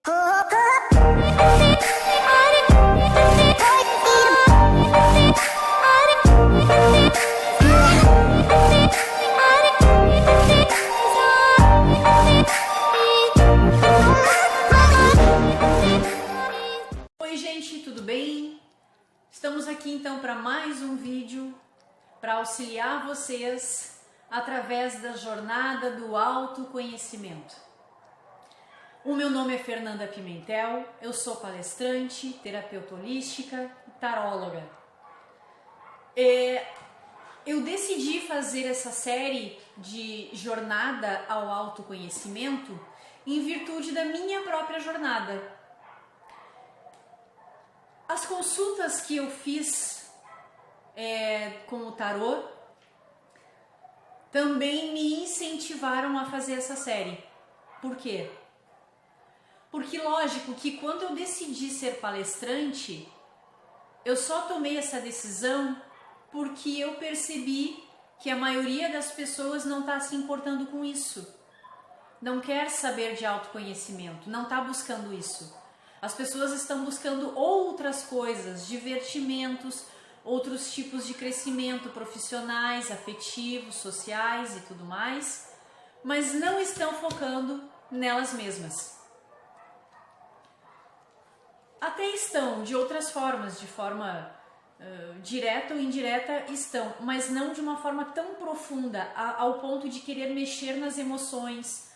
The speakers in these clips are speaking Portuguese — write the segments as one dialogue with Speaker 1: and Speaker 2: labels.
Speaker 1: Oi gente, tudo bem? Estamos aqui então para mais um vídeo para auxiliar vocês através da jornada do autoconhecimento. O meu nome é Fernanda Pimentel, eu sou palestrante, terapeuta holística e taróloga. Eu decidi fazer essa série de jornada ao autoconhecimento em virtude da minha própria jornada. As consultas que eu fiz com o tarô também me incentivaram a fazer essa série. Por quê? Porque lógico que quando eu decidi ser palestrante, eu só tomei essa decisão porque eu percebi que a maioria das pessoas não está se importando com isso. Não quer saber de autoconhecimento, não está buscando isso. As pessoas estão buscando outras coisas, divertimentos, outros tipos de crescimento profissionais, afetivos, sociais e tudo mais, mas não estão focando nelas mesmas. Até estão, de outras formas, de forma direta ou indireta estão, mas não de uma forma tão profunda, ao ponto de querer mexer nas emoções,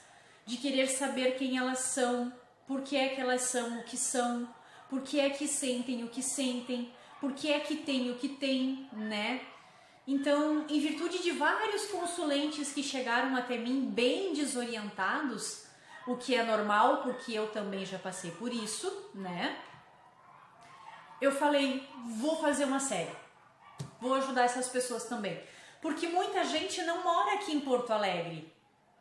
Speaker 1: de querer saber quem elas são, por que é que elas são o que são, por que é que sentem o que sentem, por que é que tem o que tem, né? Então, em virtude de vários consulentes que chegaram até mim bem desorientados, o que é normal, porque eu também já passei por isso, né? Eu falei, vou fazer uma série, vou ajudar essas pessoas também. Porque muita gente não mora aqui em Porto Alegre,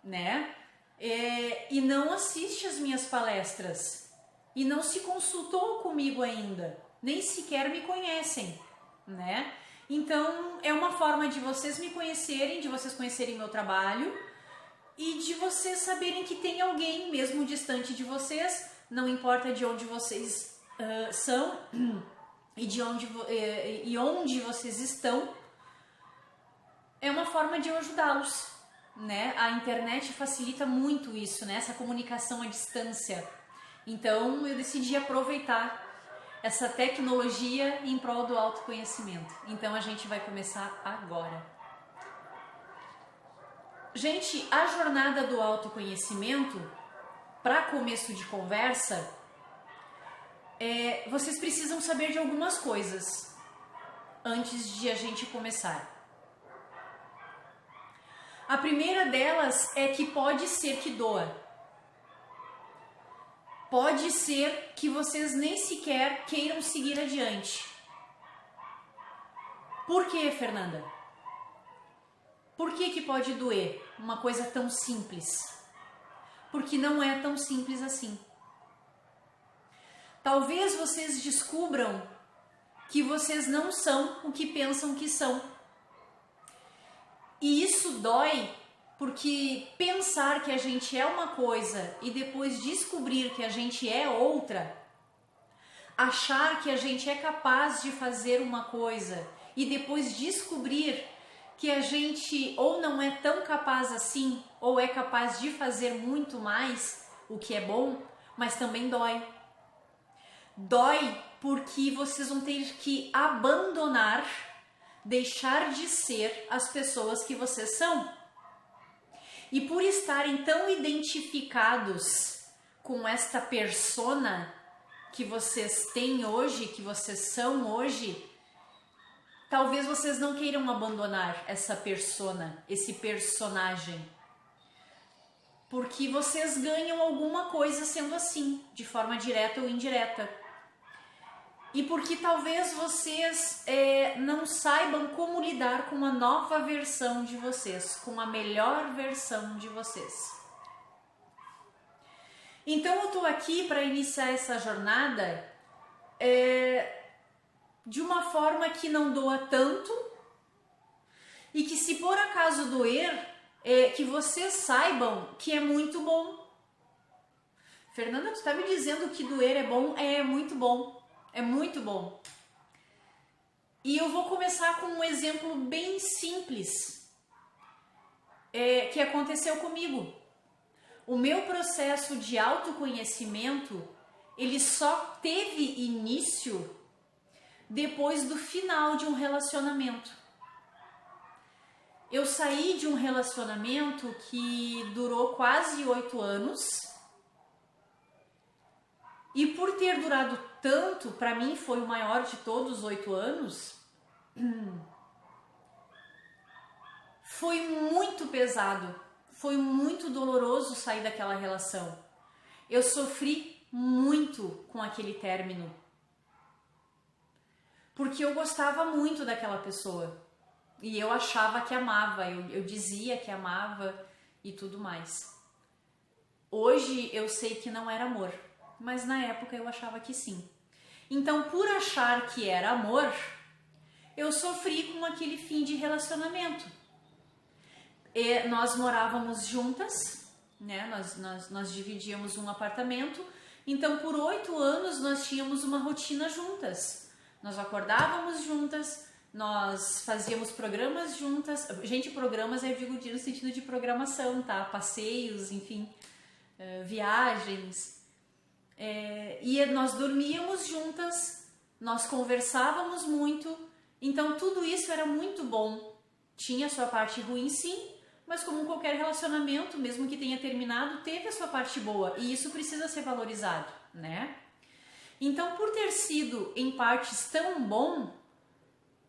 Speaker 1: né? E não assiste as minhas palestras e não se consultou comigo ainda, nem sequer me conhecem, né? Então é uma forma de vocês me conhecerem, de vocês conhecerem meu trabalho e de vocês saberem que tem alguém mesmo distante de vocês, não importa de onde vocês são e onde vocês estão, é uma forma de eu ajudá-los. Né? A internet facilita muito isso, né? Essa comunicação à distância. Então eu decidi aproveitar essa tecnologia em prol do autoconhecimento. Então a gente vai começar agora. Gente, a jornada do autoconhecimento, para começo de conversa, vocês precisam saber de algumas coisas antes de a gente começar. A primeira delas é que pode ser que doa. Pode ser que vocês nem sequer queiram seguir adiante. Por quê, Fernanda? Por que pode doer uma coisa tão simples? Porque não é tão simples assim. Talvez vocês descubram que vocês não são o que pensam que são. E isso dói porque pensar que a gente é uma coisa e depois descobrir que a gente é outra, achar que a gente é capaz de fazer uma coisa e depois descobrir que a gente ou não é tão capaz assim, ou é capaz de fazer muito mais, o que é bom, mas também dói. Dói porque vocês vão ter que abandonar, deixar de ser as pessoas que vocês são. E por estarem tão identificados com esta persona que vocês têm hoje, que vocês são hoje, talvez vocês não queiram abandonar essa persona, esse personagem. Porque vocês ganham alguma coisa sendo assim, de forma direta ou indireta. E porque talvez vocês não saibam como lidar com uma nova versão de vocês, com a melhor versão de vocês. Então eu estou aqui para iniciar essa jornada de uma forma que não doa tanto e que, se por acaso doer, que vocês saibam que é muito bom. Fernanda, tu tá me dizendo que doer é bom? É muito bom. É muito bom. E eu vou começar com um exemplo bem simples que aconteceu comigo. O meu processo de autoconhecimento, ele só teve início depois do final de um relacionamento. Eu saí de um relacionamento que durou quase 8 anos. E por ter durado tanto, para mim foi o maior de todos os 8 anos, foi muito pesado, foi muito doloroso sair daquela relação. Eu sofri muito com aquele término, porque eu gostava muito daquela pessoa e eu achava que amava, eu dizia que amava e tudo mais. Hoje eu sei que não era amor, mas na época eu achava que sim. Então, por achar que era amor, eu sofri com aquele fim de relacionamento. E nós morávamos juntas, né? Nós dividíamos um apartamento, então por 8 anos nós tínhamos uma rotina juntas. Nós acordávamos juntas, nós fazíamos programas juntas. Gente, programas eu digo no sentido de programação, tá? Passeios, enfim, viagens. E nós dormíamos juntas, nós conversávamos muito, então tudo isso era muito bom. Tinha a sua parte ruim, sim, mas como qualquer relacionamento, mesmo que tenha terminado, teve a sua parte boa e isso precisa ser valorizado, né? Então, por ter sido em partes tão bom,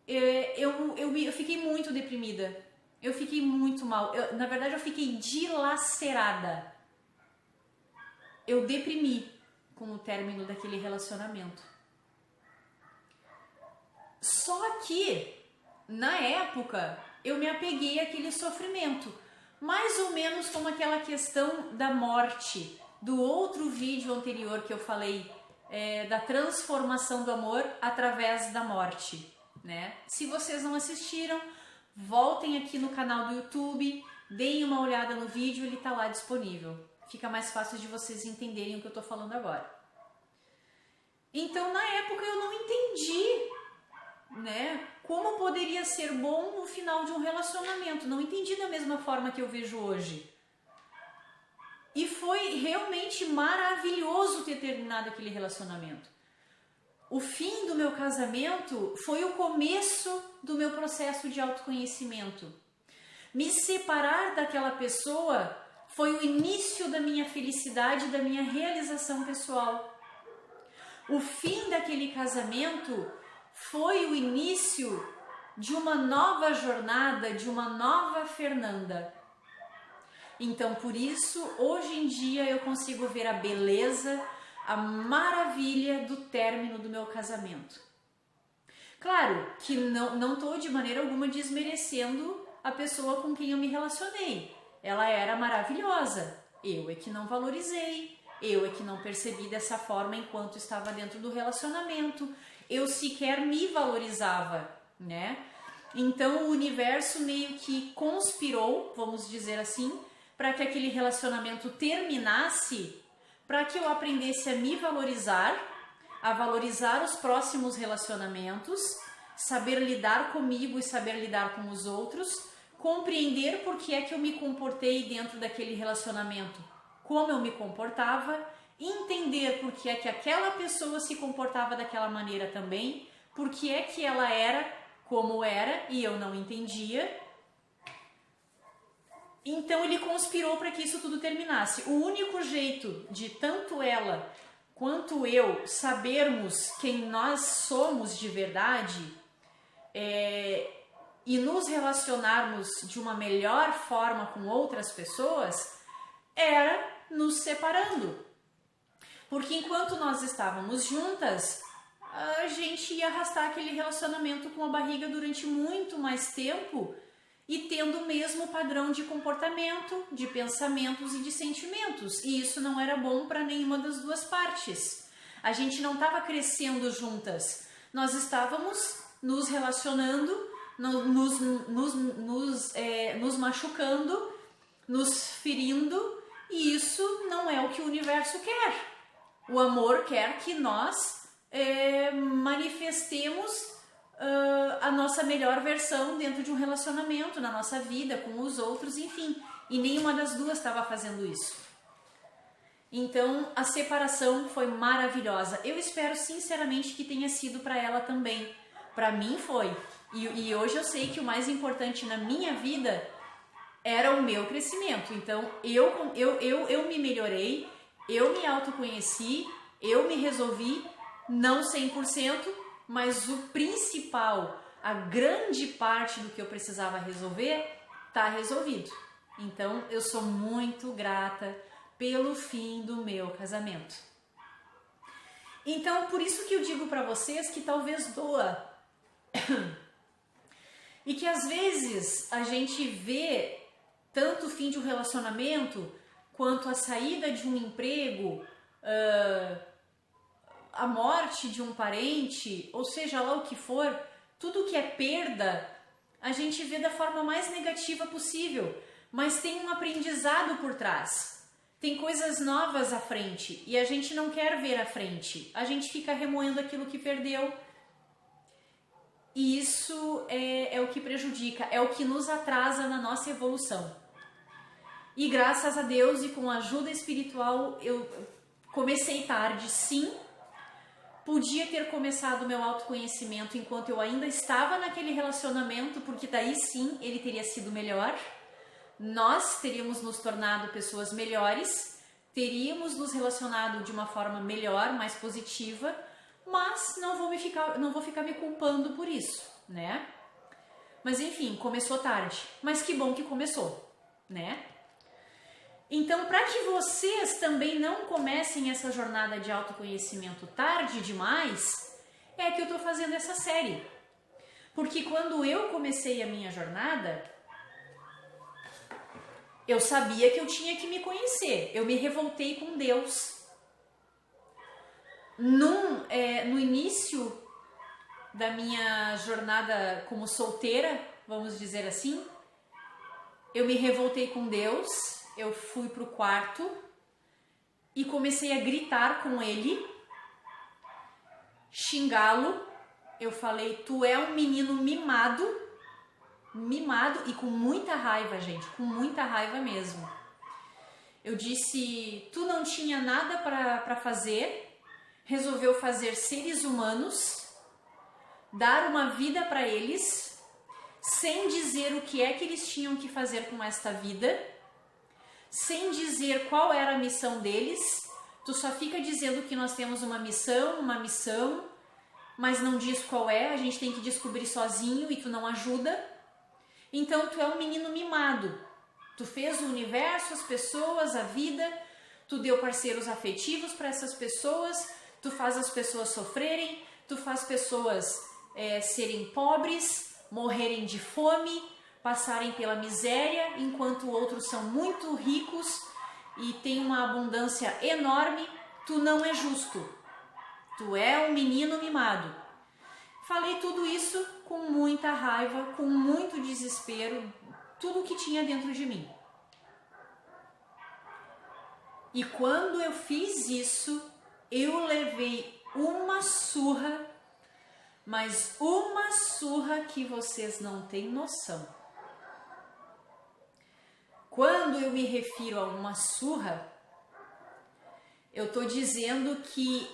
Speaker 1: eu fiquei muito deprimida, eu fiquei muito mal, na verdade eu fiquei dilacerada, eu deprimi com o término daquele relacionamento. Só que, na época, eu me apeguei àquele sofrimento, mais ou menos como aquela questão da morte, do outro vídeo anterior que eu falei, da transformação do amor através da morte, né? Se vocês não assistiram, voltem aqui no canal do YouTube, deem uma olhada no vídeo, ele tá lá disponível. Fica mais fácil de vocês entenderem o que eu tô falando agora. Então, na época, eu não entendi, né, como poderia ser bom no final de um relacionamento. Não entendi da mesma forma que eu vejo hoje. E foi realmente maravilhoso ter terminado aquele relacionamento. O fim do meu casamento foi o começo do meu processo de autoconhecimento. Me separar daquela pessoa foi o início da minha felicidade, da minha realização pessoal. O fim daquele casamento foi o início de uma nova jornada, de uma nova Fernanda. Então, por isso, hoje em dia eu consigo ver a beleza, a maravilha do término do meu casamento. Claro que não estou de maneira alguma desmerecendo a pessoa com quem eu me relacionei. Ela era maravilhosa, eu é que não valorizei, eu é que não percebi dessa forma enquanto estava dentro do relacionamento, eu sequer me valorizava, né? Então o universo meio que conspirou, vamos dizer assim, para que aquele relacionamento terminasse, para que eu aprendesse a me valorizar, a valorizar os próximos relacionamentos, saber lidar comigo e saber lidar com os outros, compreender por que é que eu me comportei dentro daquele relacionamento, como eu me comportava, entender por que é que aquela pessoa se comportava daquela maneira também, por que é que ela era como era e eu não entendia. Então ele conspirou para que isso tudo terminasse. O único jeito de tanto ela quanto eu sabermos quem nós somos de verdade e nos relacionarmos de uma melhor forma com outras pessoas era nos separando. Porque enquanto nós estávamos juntas, a gente ia arrastar aquele relacionamento com a barriga durante muito mais tempo e tendo o mesmo padrão de comportamento, de pensamentos e de sentimentos. E isso não era bom para nenhuma das duas partes. A gente não estava crescendo juntas. Nós estávamos nos relacionando, nos machucando, nos ferindo E isso não é o que o universo quer. O amor quer que nós manifestemos a nossa melhor versão dentro de um relacionamento, na nossa vida, com os outros, enfim. E nenhuma das duas estava fazendo isso. Então, a separação foi maravilhosa. Eu espero sinceramente que tenha sido para ela também. Para mim foi. E hoje eu sei que o mais importante na minha vida era o meu crescimento. Então, eu me melhorei, eu me autoconheci, eu me resolvi, não 100%, mas o principal, a grande parte do que eu precisava resolver, está resolvido. Então, eu sou muito grata pelo fim do meu casamento. Então, por isso que eu digo para vocês que talvez doa. E que às vezes a gente vê tanto o fim de um relacionamento, quanto a saída de um emprego, a morte de um parente, ou seja lá o que for, tudo que é perda, a gente vê da forma mais negativa possível, mas tem um aprendizado por trás. Tem coisas novas à frente e a gente não quer ver à frente. A gente fica remoendo aquilo que perdeu. E isso é o que prejudica, é o que nos atrasa na nossa evolução. E graças a Deus e com a ajuda espiritual eu comecei tarde, sim. Podia ter começado o meu autoconhecimento enquanto eu ainda estava naquele relacionamento, porque daí sim ele teria sido melhor. Nós teríamos nos tornado pessoas melhores, teríamos nos relacionado de uma forma melhor, mais positiva, mas não vou ficar me culpando por isso, né? Mas enfim, começou tarde, mas que bom que começou, né? Então, para que vocês também não comecem essa jornada de autoconhecimento tarde demais, é que eu tô fazendo essa série. Porque quando eu comecei a minha jornada, eu sabia que eu tinha que me conhecer. Eu me revoltei com Deus. No início da minha jornada como solteira, vamos dizer assim, eu me revoltei com Deus, eu fui pro quarto e comecei a gritar com ele, xingá-lo. Eu falei, tu é um menino mimado e com muita raiva, gente, com muita raiva mesmo. Eu disse, tu não tinha nada para fazer, resolveu fazer seres humanos, dar uma vida para eles, sem dizer o que é que eles tinham que fazer com esta vida, sem dizer qual era a missão deles. Tu só fica dizendo que nós temos uma missão, mas não diz qual é, a gente tem que descobrir sozinho e tu não ajuda. Então tu é um menino mimado, tu fez o universo, as pessoas, a vida, tu deu parceiros afetivos para essas pessoas, tu faz as pessoas sofrerem, tu faz pessoas serem pobres, morrerem de fome, passarem pela miséria, enquanto outros são muito ricos e têm uma abundância enorme. Tu não é justo, tu é um menino mimado. Falei tudo isso com muita raiva, com muito desespero, tudo o que tinha dentro de mim. E quando eu fiz isso, eu levei uma surra, mas uma surra que vocês não têm noção. Quando eu me refiro a uma surra, eu estou dizendo que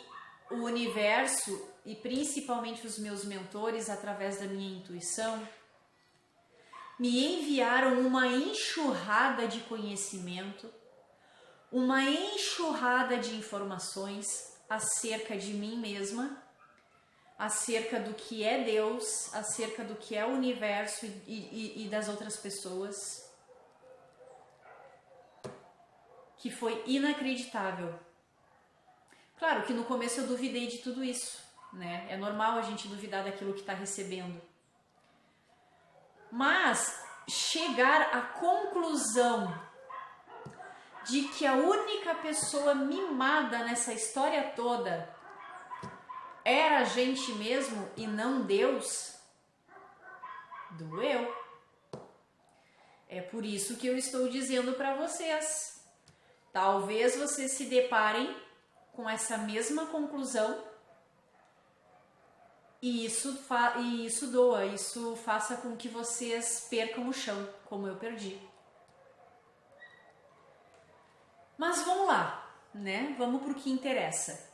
Speaker 1: o universo e principalmente os meus mentores, através da minha intuição, me enviaram uma enxurrada de conhecimento, uma enxurrada de informações acerca de mim mesma, acerca do que é Deus, acerca do que é o universo e das outras pessoas, que foi inacreditável. Claro que no começo eu duvidei de tudo isso, né? É normal a gente duvidar daquilo que está recebendo. Mas chegar à conclusão de que a única pessoa mimada nessa história toda era a gente mesmo e não Deus, doeu. É por isso que eu estou dizendo para vocês Talvez vocês se deparem com essa mesma conclusão e isso doa, isso faça com que vocês percam o chão, como eu perdi. Mas vamos lá, né? Vamos para o que interessa.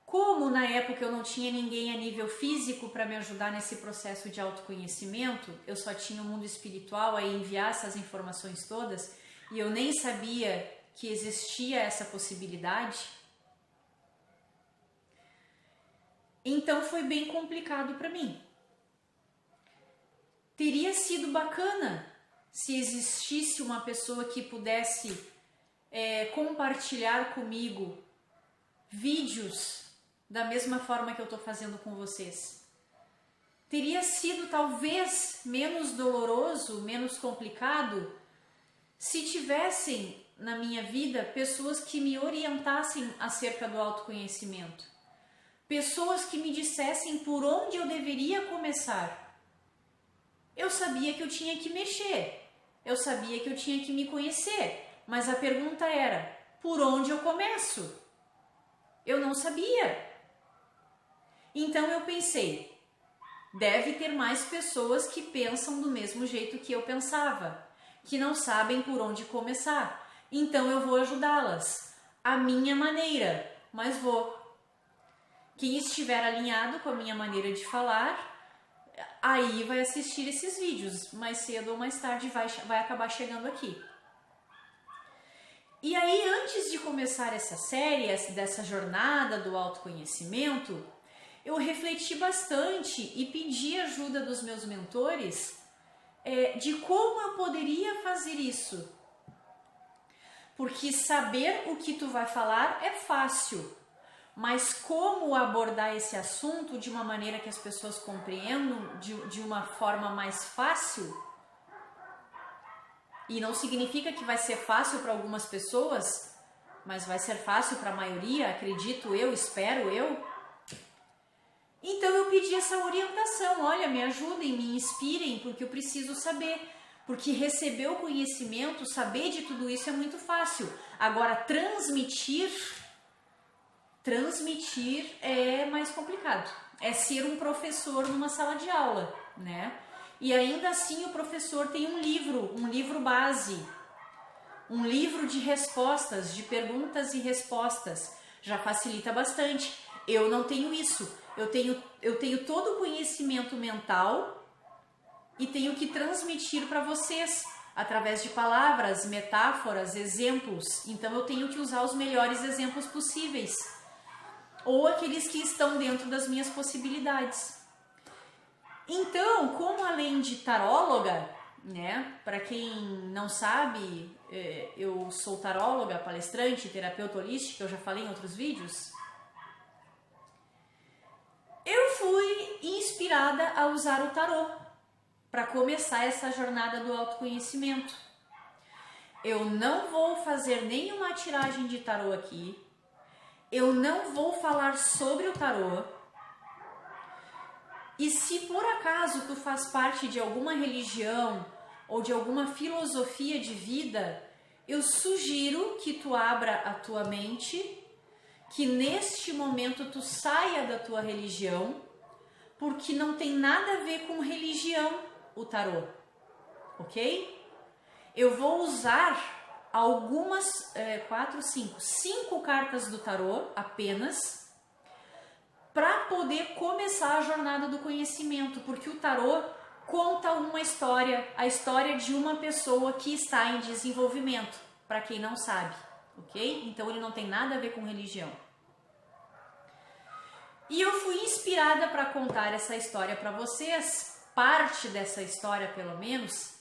Speaker 1: Como na época eu não tinha ninguém a nível físico para me ajudar nesse processo de autoconhecimento, eu só tinha o mundo espiritual a enviar essas informações todas e eu nem sabia que existia essa possibilidade. Então foi bem complicado para mim. Teria sido bacana se existisse uma pessoa que pudesse compartilhar comigo vídeos da mesma forma que eu estou fazendo com vocês. Teria sido talvez menos doloroso, menos complicado, se tivessem na minha vida pessoas que me orientassem acerca do autoconhecimento. Pessoas que me dissessem por onde eu deveria começar. Eu sabia que eu tinha que mexer, eu sabia que eu tinha que me conhecer, mas a pergunta era, por onde eu começo? Eu não sabia. Então eu pensei, deve ter mais pessoas que pensam do mesmo jeito que eu pensava, que não sabem por onde começar. Então eu vou ajudá-las, à minha maneira, mas vou. Quem estiver alinhado com a minha maneira de falar, aí vai assistir esses vídeos, mais cedo ou mais tarde vai acabar chegando aqui. E aí, antes de começar essa série, dessa jornada do autoconhecimento, eu refleti bastante e pedi ajuda dos meus mentores de como eu poderia fazer isso. Porque saber o que tu vai falar é fácil, mas como abordar esse assunto de uma maneira que as pessoas compreendam de uma forma mais fácil, e não significa que vai ser fácil para algumas pessoas, mas vai ser fácil para a maioria, acredito eu, espero eu. Então eu pedi essa orientação, olha, me ajudem, me inspirem, porque eu preciso saber. Porque receber o conhecimento, saber de tudo isso é muito fácil. Agora, transmitir é mais complicado. É ser um professor numa sala de aula, né? E ainda assim o professor tem um livro base, um livro de respostas, de perguntas e respostas. Já facilita bastante. Eu não tenho isso. Eu tenho todo o conhecimento mental e tenho que transmitir para vocês através de palavras, metáforas, exemplos. Então eu tenho que usar os melhores exemplos possíveis ou aqueles que estão dentro das minhas possibilidades. Então, como além de taróloga, né, para quem não sabe, eu sou taróloga, palestrante, terapeuta holística, eu já falei em outros vídeos. Eu fui inspirada a usar o tarô para começar essa jornada do autoconhecimento. Eu não vou fazer nenhuma tiragem de tarô aqui. Eu não vou falar sobre o tarô. E se por acaso tu faz parte de alguma religião ou de alguma filosofia de vida, eu sugiro que tu abra a tua mente, que neste momento tu saia da tua religião, porque não tem nada a ver com religião o tarô, ok? Eu vou usar algumas, 5 cartas do tarô apenas, para poder começar a jornada do conhecimento, porque o tarô conta uma história, a história de uma pessoa que está em desenvolvimento, para quem não sabe, ok? Então ele não tem nada a ver com religião. E eu fui inspirada para contar essa história para vocês, parte dessa história pelo menos,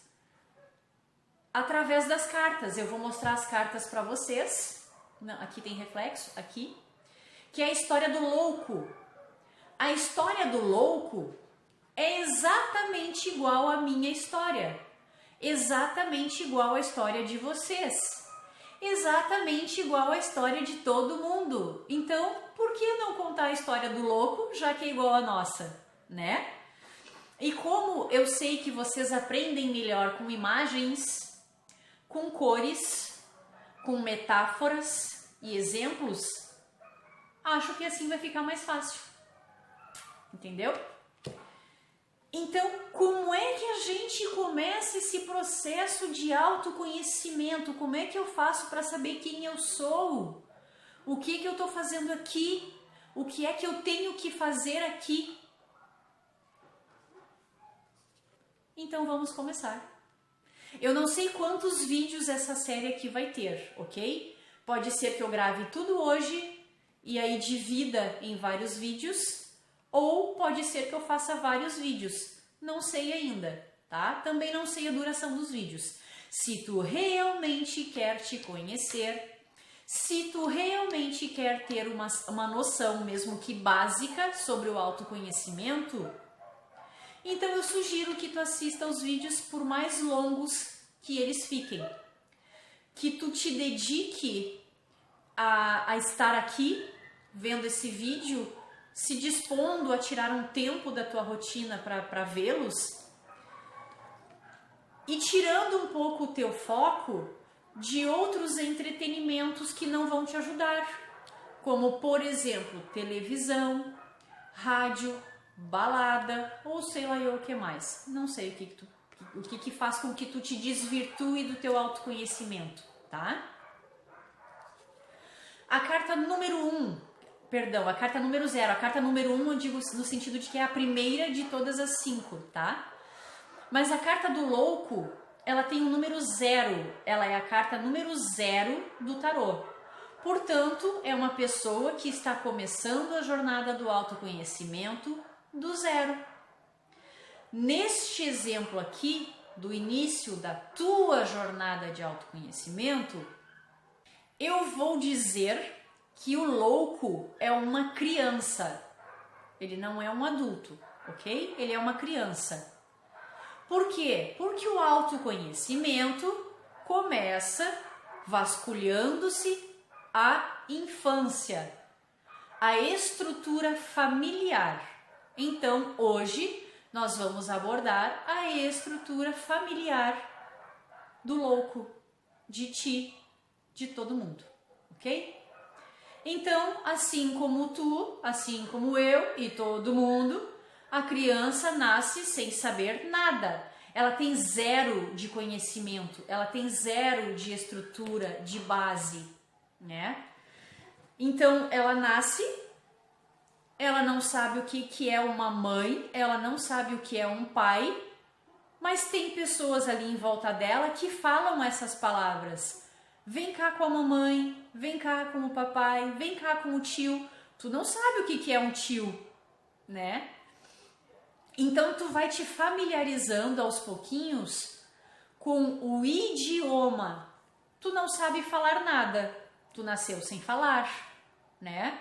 Speaker 1: através das cartas. Eu vou mostrar as cartas para vocês. Não, aqui tem reflexo, aqui. Que é a história do louco. A história do louco é exatamente igual à minha história. Exatamente igual à história de vocês. Exatamente igual à história de todo mundo. Então, por que não contar a história do louco, já que é igual à nossa, né? E como eu sei que vocês aprendem melhor com imagens, com cores, com metáforas e exemplos, acho que assim vai ficar mais fácil. Entendeu? Então, como é que a gente começa esse processo de autoconhecimento? Como é que eu faço para saber quem eu sou? O que eu estou fazendo aqui? O que é que eu tenho que fazer aqui? Então vamos começar. Eu não sei quantos vídeos essa série aqui vai ter, ok? Pode ser que eu grave tudo hoje e aí divida em vários vídeos, ou pode ser que eu faça vários vídeos. Não sei ainda, tá? Também não sei a duração dos vídeos. Se tu realmente quer te conhecer, se tu realmente quer ter uma noção, mesmo que básica, sobre o autoconhecimento, então eu sugiro que tu assista os vídeos por mais longos que eles fiquem. Que tu te dedique a estar aqui, vendo esse vídeo, se dispondo a tirar um tempo da tua rotina para vê-los e tirando um pouco o teu foco de outros entretenimentos que não vão te ajudar, como, por exemplo, televisão, rádio, balada ou sei lá eu o que mais. Não sei o que faz com que tu te desvirtue do teu autoconhecimento, tá? A carta número 0. A carta número 1 eu digo no sentido de que é a primeira de todas as 5, tá? Mas a carta do louco, ela tem o número 0. Ela é a carta número 0 do tarô. Portanto, é uma pessoa que está começando a jornada do autoconhecimento do 0. Neste exemplo aqui, do início da tua jornada de autoconhecimento, eu vou dizer que o louco é uma criança. Ele não é um adulto, ok? Ele é uma criança. Por quê? Porque o autoconhecimento começa vasculhando-se a infância, a estrutura familiar. Então, hoje, nós vamos abordar a estrutura familiar do louco, de ti, de todo mundo, ok? Então, assim como tu, assim como eu e todo mundo, a criança nasce sem saber nada. Ela tem 0 de conhecimento, ela tem 0 de estrutura, de base, né? Então, ela nasce, ela não sabe o que é uma mãe, ela não sabe o que é um pai, mas tem pessoas ali em volta dela que falam essas palavras. Vem cá com a mamãe, vem cá com o papai, vem cá com o tio. Tu não sabe o que é um tio, né? Então tu vai te familiarizando aos pouquinhos com o idioma. Tu não sabe falar nada, tu nasceu sem falar, né?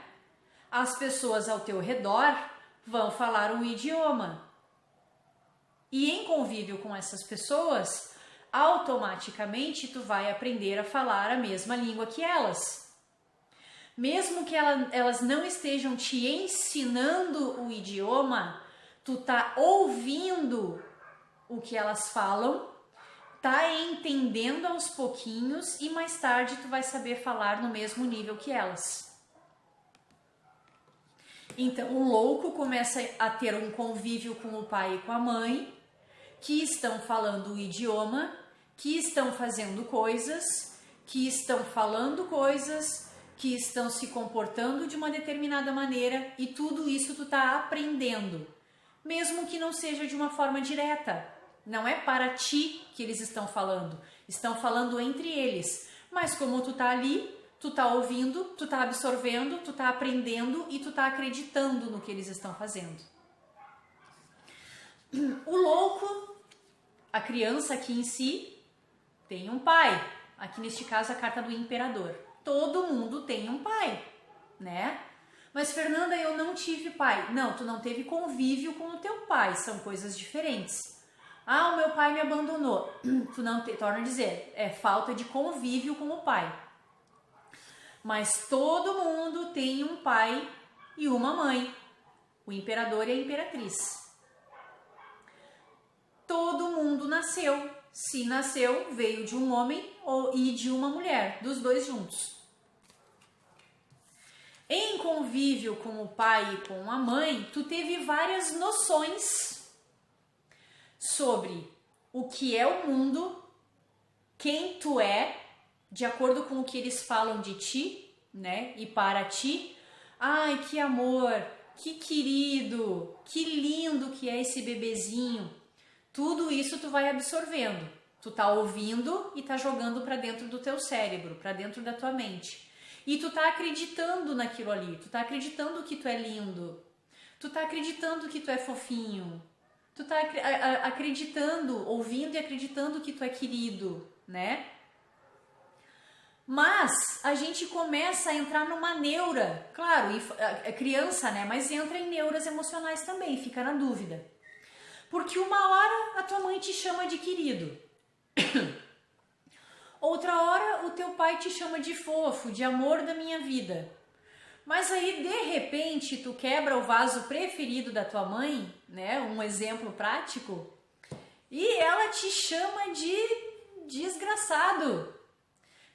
Speaker 1: As pessoas ao teu redor vão falar um idioma. E em convívio com essas pessoas, automaticamente tu vai aprender a falar a mesma língua que elas. Mesmo que elas não estejam te ensinando o idioma, tu tá ouvindo o que elas falam, tá entendendo aos pouquinhos e mais tarde tu vai saber falar no mesmo nível que elas. Então o louco começa a ter um convívio com o pai e com a mãe, que estão falando o idioma, que estão fazendo coisas, que estão falando coisas, que estão se comportando de uma determinada maneira, e tudo isso tu tá aprendendo, mesmo que não seja de uma forma direta. Não é para ti que eles estão falando entre eles, mas como tu tá ali, tu tá ouvindo, tu tá absorvendo, tu tá aprendendo e tu tá acreditando no que eles estão fazendo. O louco, a criança aqui em si, tem um pai. Aqui neste caso a carta do imperador. Todo mundo tem um pai, né? Mas Fernanda, eu não tive pai. Não, tu não teve convívio com o teu pai, são coisas diferentes. Ah, o meu pai me abandonou. Tu não te, torna a dizer, é falta de convívio com o pai. Mas todo mundo tem um pai e uma mãe, o imperador e a imperatriz. Todo mundo nasceu se nasceu, veio de um homem e de uma mulher, dos dois juntos. Em convívio com o pai e com a mãe, tu teve várias noções sobre o que é o mundo, quem tu é, de acordo com o que eles falam de ti, né? E para ti. Ai, que amor, que querido, que lindo que é esse bebezinho. Tudo isso tu vai absorvendo. Tu tá ouvindo e tá jogando para dentro do teu cérebro, para dentro da tua mente. E tu tá acreditando naquilo ali, tu tá acreditando que tu é lindo, tu tá acreditando que tu é fofinho, tu tá acreditando, ouvindo e acreditando que tu é querido, né? Mas a gente começa a entrar numa neura, claro, é criança, né? Mas entra em neuras emocionais também, fica na dúvida. Porque uma hora a tua mãe te chama de querido. Outra hora o teu pai te chama de fofo, de amor da minha vida. Mas aí, de repente, tu quebra o vaso preferido da tua mãe, né? Um exemplo prático. E ela te chama de desgraçado,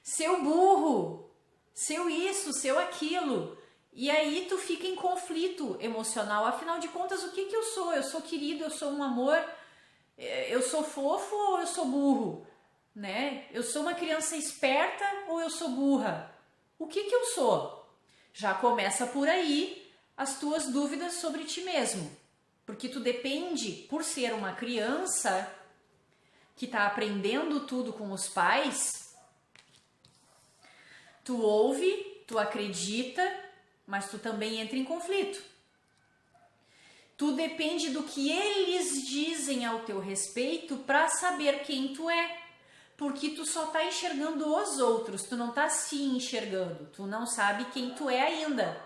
Speaker 1: seu burro, seu isso, seu aquilo. E aí tu fica em conflito emocional. Afinal de contas, o que eu sou? Eu sou querido, eu sou um amor, eu sou fofo ou eu sou burro? Né? Eu sou uma criança esperta ou eu sou burra? O que eu sou? Já começa por aí as tuas dúvidas sobre ti mesmo. Porque tu depende, por ser uma criança que está aprendendo tudo com os pais, tu ouve, tu acredita, mas tu também entra em conflito. Tu depende do que eles dizem ao teu respeito para saber quem tu é. Porque tu só tá enxergando os outros, tu não tá se enxergando, tu não sabe quem tu é ainda.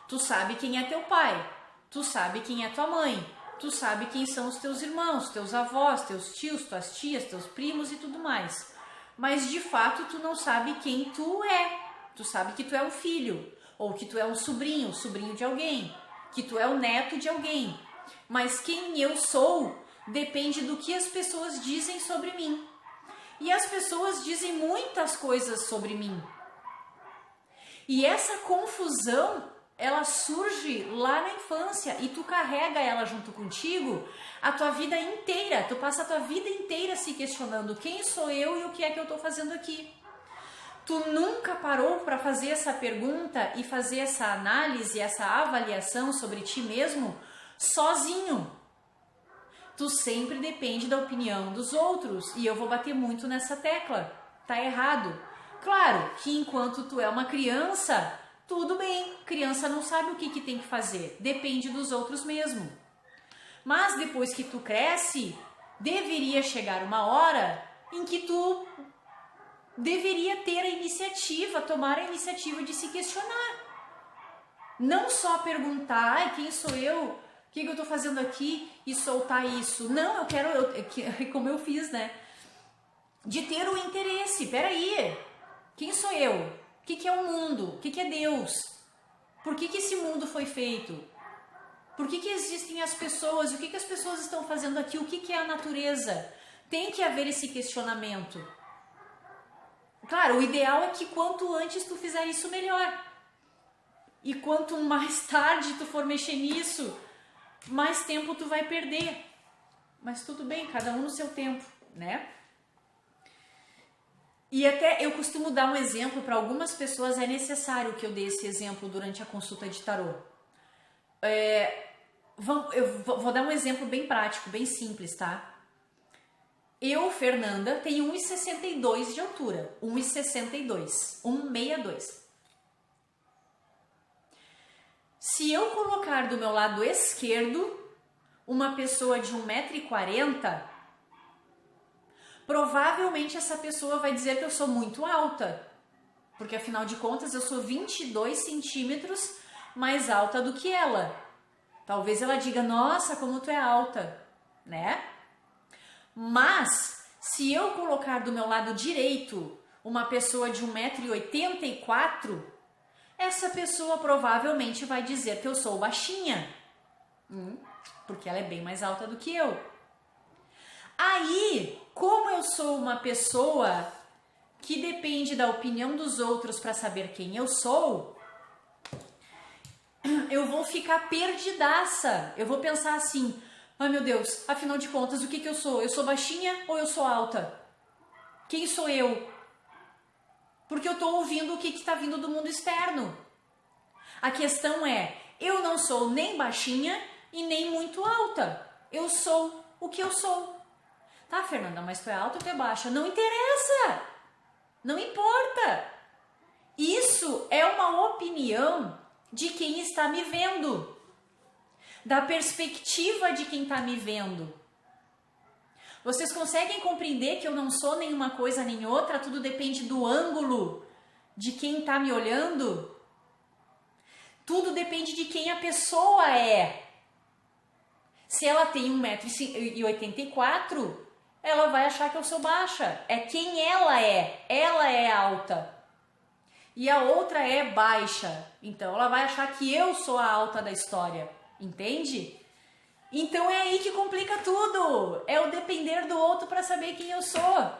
Speaker 1: Tu sabe quem é teu pai, tu sabe quem é tua mãe, tu sabe quem são os teus irmãos, teus avós, teus tios, tuas tias, teus primos e tudo mais. Mas de fato tu não sabe quem tu é. Tu sabe que tu é um filho, ou que tu é um sobrinho, sobrinho de alguém, que tu é o neto de alguém. Mas quem eu sou depende do que as pessoas dizem sobre mim. E as pessoas dizem muitas coisas sobre mim. E essa confusão, ela surge lá na infância e tu carrega ela junto contigo a tua vida inteira. Tu passa a tua vida inteira se questionando quem sou eu e o que é que eu estou fazendo aqui. Tu nunca parou para fazer essa pergunta e fazer essa análise, essa avaliação sobre ti mesmo sozinho. Tu sempre depende da opinião dos outros e eu vou bater muito nessa tecla. Tá errado. Claro que enquanto tu é uma criança, tudo bem, criança não sabe o que tem que fazer, depende dos outros mesmo. Mas depois que tu cresce, deveria chegar uma hora em que tu deveria ter a iniciativa, tomar a iniciativa de se questionar. Não só perguntar, quem sou eu? O que eu tô fazendo aqui e soltar isso? Não, eu quero, como eu fiz, né? De ter o interesse. Peraí, quem sou eu? O que é o mundo? O que é Deus? Por que esse mundo foi feito? Por que existem as pessoas? O que as pessoas estão fazendo aqui? O que é a natureza? Tem que haver esse questionamento. Claro, o ideal é que quanto antes tu fizer isso, melhor. E quanto mais tarde tu for mexer nisso, mais tempo tu vai perder. Mas tudo bem, cada um no seu tempo, né? E até eu costumo dar um exemplo para algumas pessoas, é necessário que eu dê esse exemplo durante a consulta de tarô. Eu vou dar um exemplo bem prático, bem simples, tá? Eu, Fernanda, tenho 1,62 de altura. 1,62. Se eu colocar do meu lado esquerdo uma pessoa de 1,40 m, provavelmente essa pessoa vai dizer que eu sou muito alta. Porque afinal de contas eu sou 22 centímetros mais alta do que ela. Talvez ela diga, nossa, como tu é alta, né? Mas, se eu colocar do meu lado direito uma pessoa de 1,84 m, essa pessoa provavelmente vai dizer que eu sou baixinha. Porque ela é bem mais alta do que eu. Aí, como eu sou uma pessoa que depende da opinião dos outros para saber quem eu sou, eu vou ficar perdidaça. Eu vou pensar assim, ai meu Deus, afinal de contas, o que eu sou? Eu sou baixinha ou eu sou alta? Quem sou eu? Porque eu estou ouvindo o que está vindo do mundo externo. A questão é, eu não sou nem baixinha e nem muito alta. Eu sou o que eu sou. Tá, Fernanda, mas tu é alta ou tu é baixa? Não interessa. Não importa. Isso é uma opinião de quem está me vendo. Da perspectiva de quem está me vendo. Vocês conseguem compreender que eu não sou nenhuma coisa nem outra? Tudo depende do ângulo de quem está me olhando. Tudo depende de quem a pessoa é. Se ela tem 1,84 m, ela vai achar que eu sou baixa. É quem ela é. Ela é alta. E a outra é baixa. Então ela vai achar que eu sou a alta da história. Entende? Então é aí que complica tudo. É o depender do outro para saber quem eu sou.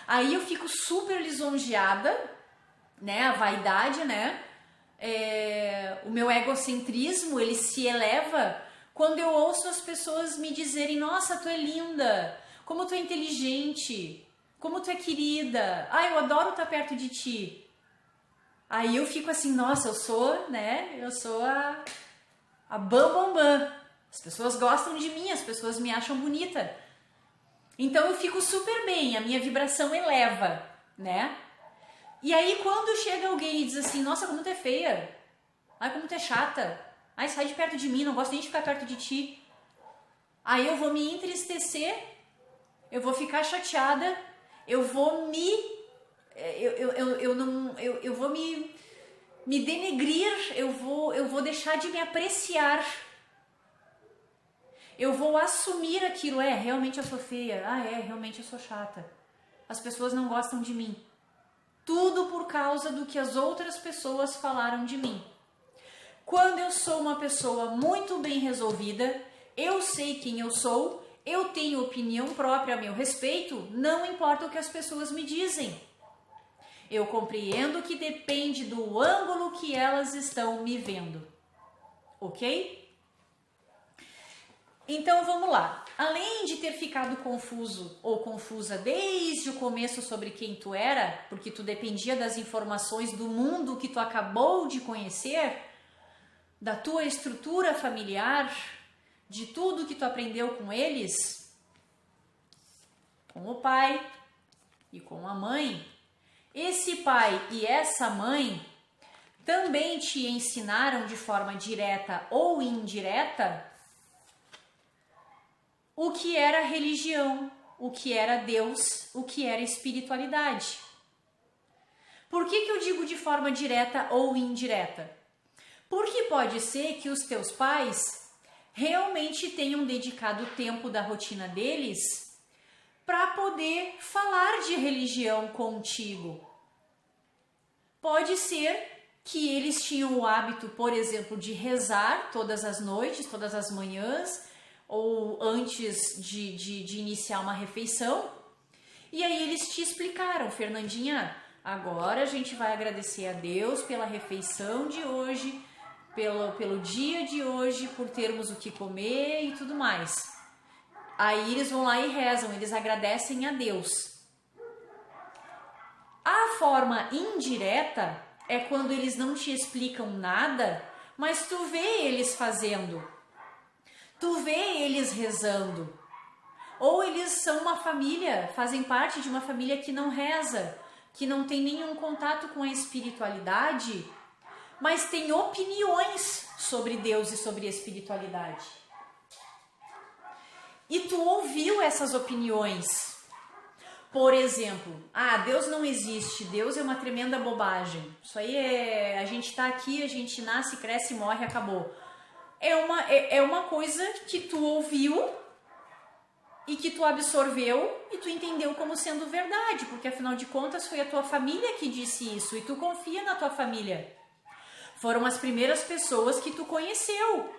Speaker 1: Aí eu fico super lisonjeada, né? A vaidade, né? O meu egocentrismo, ele se eleva quando eu ouço as pessoas me dizerem: nossa, tu é linda, como tu é inteligente, como tu é querida, eu adoro estar perto de ti. Aí eu fico assim, nossa, eu sou, né? Eu sou a bam. As pessoas gostam de mim, as pessoas me acham bonita. Então eu fico super bem, a minha vibração eleva, né? E aí quando chega alguém e diz assim, nossa, como tu é feia, ai, como tu é chata, ai, sai de perto de mim, não gosto nem de ficar perto de ti. Aí eu vou me entristecer, eu vou ficar chateada, eu vou eu vou me denegrir, eu vou deixar de me apreciar. Eu vou assumir aquilo, realmente eu sou feia, realmente eu sou chata. As pessoas não gostam de mim. Tudo por causa do que as outras pessoas falaram de mim. Quando eu sou uma pessoa muito bem resolvida, eu sei quem eu sou, eu tenho opinião própria a meu respeito, não importa o que as pessoas me dizem. Eu compreendo que depende do ângulo que elas estão me vendo. Ok? Então vamos lá. Além de ter ficado confuso ou confusa desde o começo sobre quem tu era, porque tu dependia das informações do mundo que tu acabou de conhecer, da tua estrutura familiar, de tudo que tu aprendeu com eles, com o pai e com a mãe, esse pai e essa mãe também te ensinaram de forma direta ou indireta o que era religião, o que era Deus, o que era espiritualidade. Por que eu digo de forma direta ou indireta? Porque pode ser que os teus pais realmente tenham dedicado o tempo da rotina deles para poder falar de religião contigo. Pode ser que eles tinham o hábito, por exemplo, de rezar todas as noites, todas as manhãs, ou antes de iniciar uma refeição, e aí eles te explicaram, Fernandinha, agora a gente vai agradecer a Deus pela refeição de hoje, pelo dia de hoje, por termos o que comer e tudo mais. Aí eles vão lá e rezam, eles agradecem a Deus. A forma indireta é quando eles não te explicam nada, mas tu vê eles fazendo. Tu vê eles rezando. Ou eles são uma família, fazem parte de uma família que não reza, que não tem nenhum contato com a espiritualidade, mas tem opiniões sobre Deus e sobre a espiritualidade. E tu ouviu essas opiniões. Por exemplo, Deus não existe, Deus é uma tremenda bobagem. Isso aí a gente tá aqui, a gente nasce, cresce, morre, acabou. É uma coisa que tu ouviu e que tu absorveu e tu entendeu como sendo verdade, porque afinal de contas foi a tua família que disse isso e tu confia na tua família. Foram as primeiras pessoas que tu conheceu.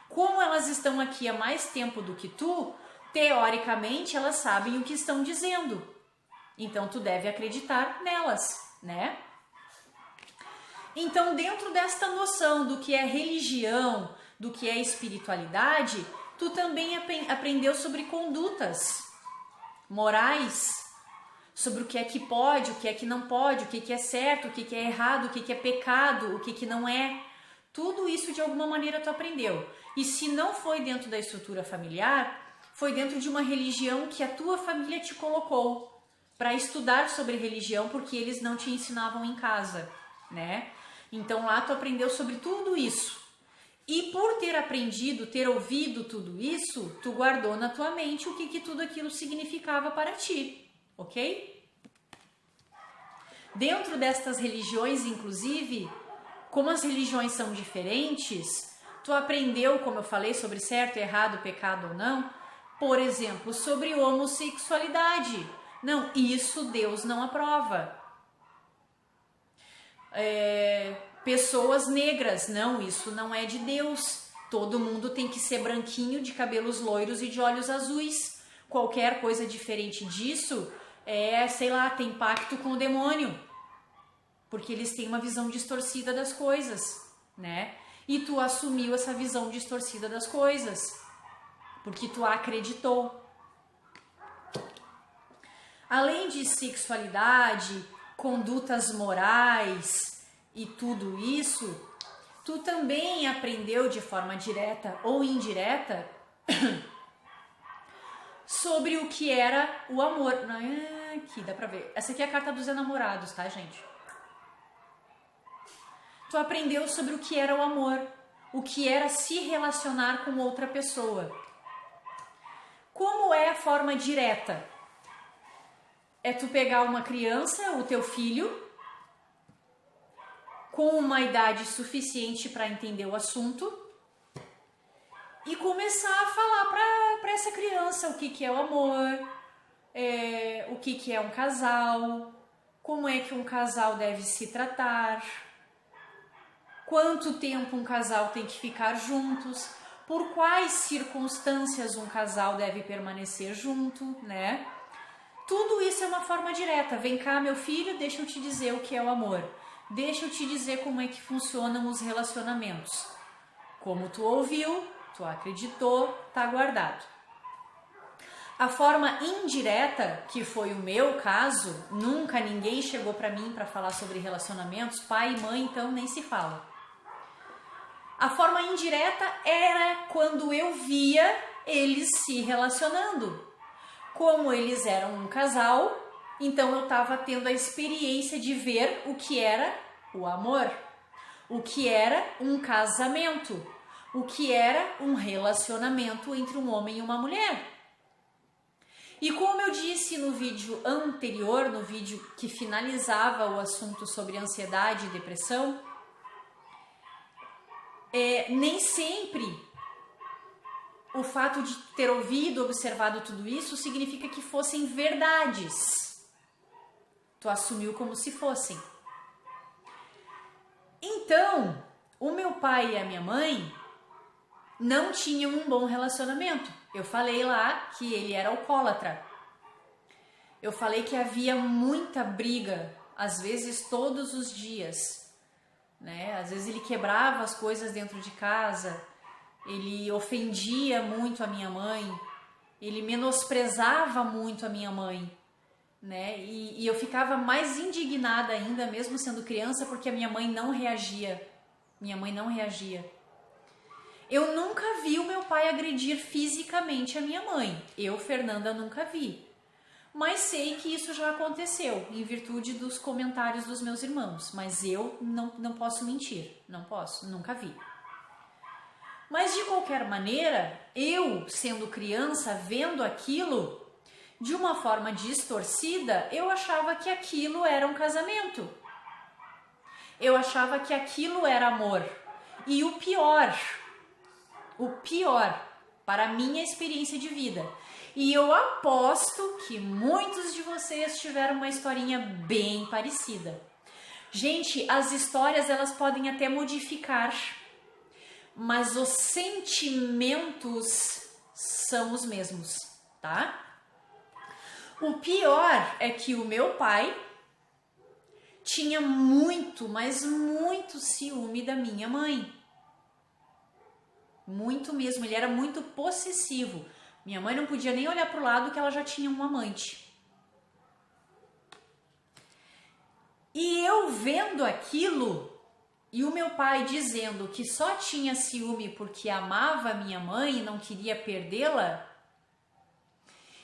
Speaker 1: Como elas estão aqui há mais tempo do que tu teoricamente elas sabem o que estão dizendo. Então tu deve acreditar nelas, né? Então, dentro desta noção do que é religião, do que é espiritualidade, tu também aprendeu sobre condutas morais, sobre o que é que pode, o que é que não pode, o que é certo, o que é errado, o que é pecado, o que não é. Tudo isso de alguma maneira tu aprendeu. E se não foi dentro da estrutura familiar, foi dentro de uma religião que a tua família te colocou para estudar sobre religião, porque eles não te ensinavam em casa, né? Então lá tu aprendeu sobre tudo isso. E por ter aprendido, ter ouvido tudo isso, tu guardou na tua mente o que tudo aquilo significava para ti, ok? Dentro destas religiões, inclusive, como as religiões são diferentes, tu aprendeu, como eu falei, sobre certo, errado, pecado ou não, por exemplo, sobre homossexualidade. Não, isso Deus não aprova. Pessoas negras, não, isso não é de Deus. Todo mundo tem que ser branquinho, de cabelos loiros e de olhos azuis. Qualquer coisa diferente disso sei lá, tem pacto com o demônio. Porque eles têm uma visão distorcida das coisas, né? E tu assumiu essa visão distorcida das coisas, porque tu acreditou. Além de sexualidade, condutas morais e tudo isso, tu também aprendeu de forma direta ou indireta sobre o que era o amor. Aqui, dá pra ver. Essa aqui é a carta dos enamorados, tá, gente? Tu aprendeu sobre o que era o amor, o que era se relacionar com outra pessoa. Como é a forma direta? É tu pegar uma criança, o teu filho, com uma idade suficiente para entender o assunto e começar a falar para essa criança o que é o amor, o que é um casal, como é que um casal deve se tratar, quanto tempo um casal tem que ficar juntos, por quais circunstâncias um casal deve permanecer junto, né? Tudo isso é uma forma direta. Vem cá, meu filho, deixa eu te dizer o que é o amor. Deixa eu te dizer como é que funcionam os relacionamentos. Como tu ouviu, tu acreditou, tá guardado. A forma indireta, que foi o meu caso, nunca ninguém chegou para mim para falar sobre relacionamentos, pai e mãe, então nem se fala. A forma indireta era quando eu via eles se relacionando. Como eles eram um casal, então eu estava tendo a experiência de ver o que era o amor, o que era um casamento, o que era um relacionamento entre um homem e uma mulher. E como eu disse no vídeo anterior, no vídeo que finalizava o assunto sobre ansiedade e depressão, nem sempre o fato de ter ouvido, observado tudo isso, significa que fossem verdades. Tu assumiu como se fossem. Então, o meu pai e a minha mãe não tinham um bom relacionamento. Eu falei lá que ele era alcoólatra. Eu falei que havia muita briga, às vezes todos os dias, né? Às vezes ele quebrava as coisas dentro de casa, ele ofendia muito a minha mãe, ele menosprezava muito a minha mãe, né? E eu ficava mais indignada ainda, mesmo sendo criança, porque a minha mãe não reagia. Minha mãe não reagia. Eu nunca vi o meu pai agredir fisicamente a minha mãe. Eu, Fernanda, nunca vi. Mas sei que isso já aconteceu, em virtude dos comentários dos meus irmãos. Mas eu não posso mentir, não posso, nunca vi. Mas de qualquer maneira, eu, sendo criança, vendo aquilo, de uma forma distorcida, eu achava que aquilo era um casamento. Eu achava que aquilo era amor. E o pior, para a minha experiência de vida, e eu aposto que muitos de vocês tiveram uma historinha bem parecida. Gente, as histórias elas podem até modificar, mas os sentimentos são os mesmos. tá? O pior é que o meu pai tinha muito, mas muito ciúme da minha mãe. Muito mesmo, ele era muito possessivo. Minha mãe não podia nem olhar pro lado que ela já tinha um amante. E eu vendo aquilo, e o meu pai dizendo que só tinha ciúme porque amava a minha mãe e não queria perdê-la,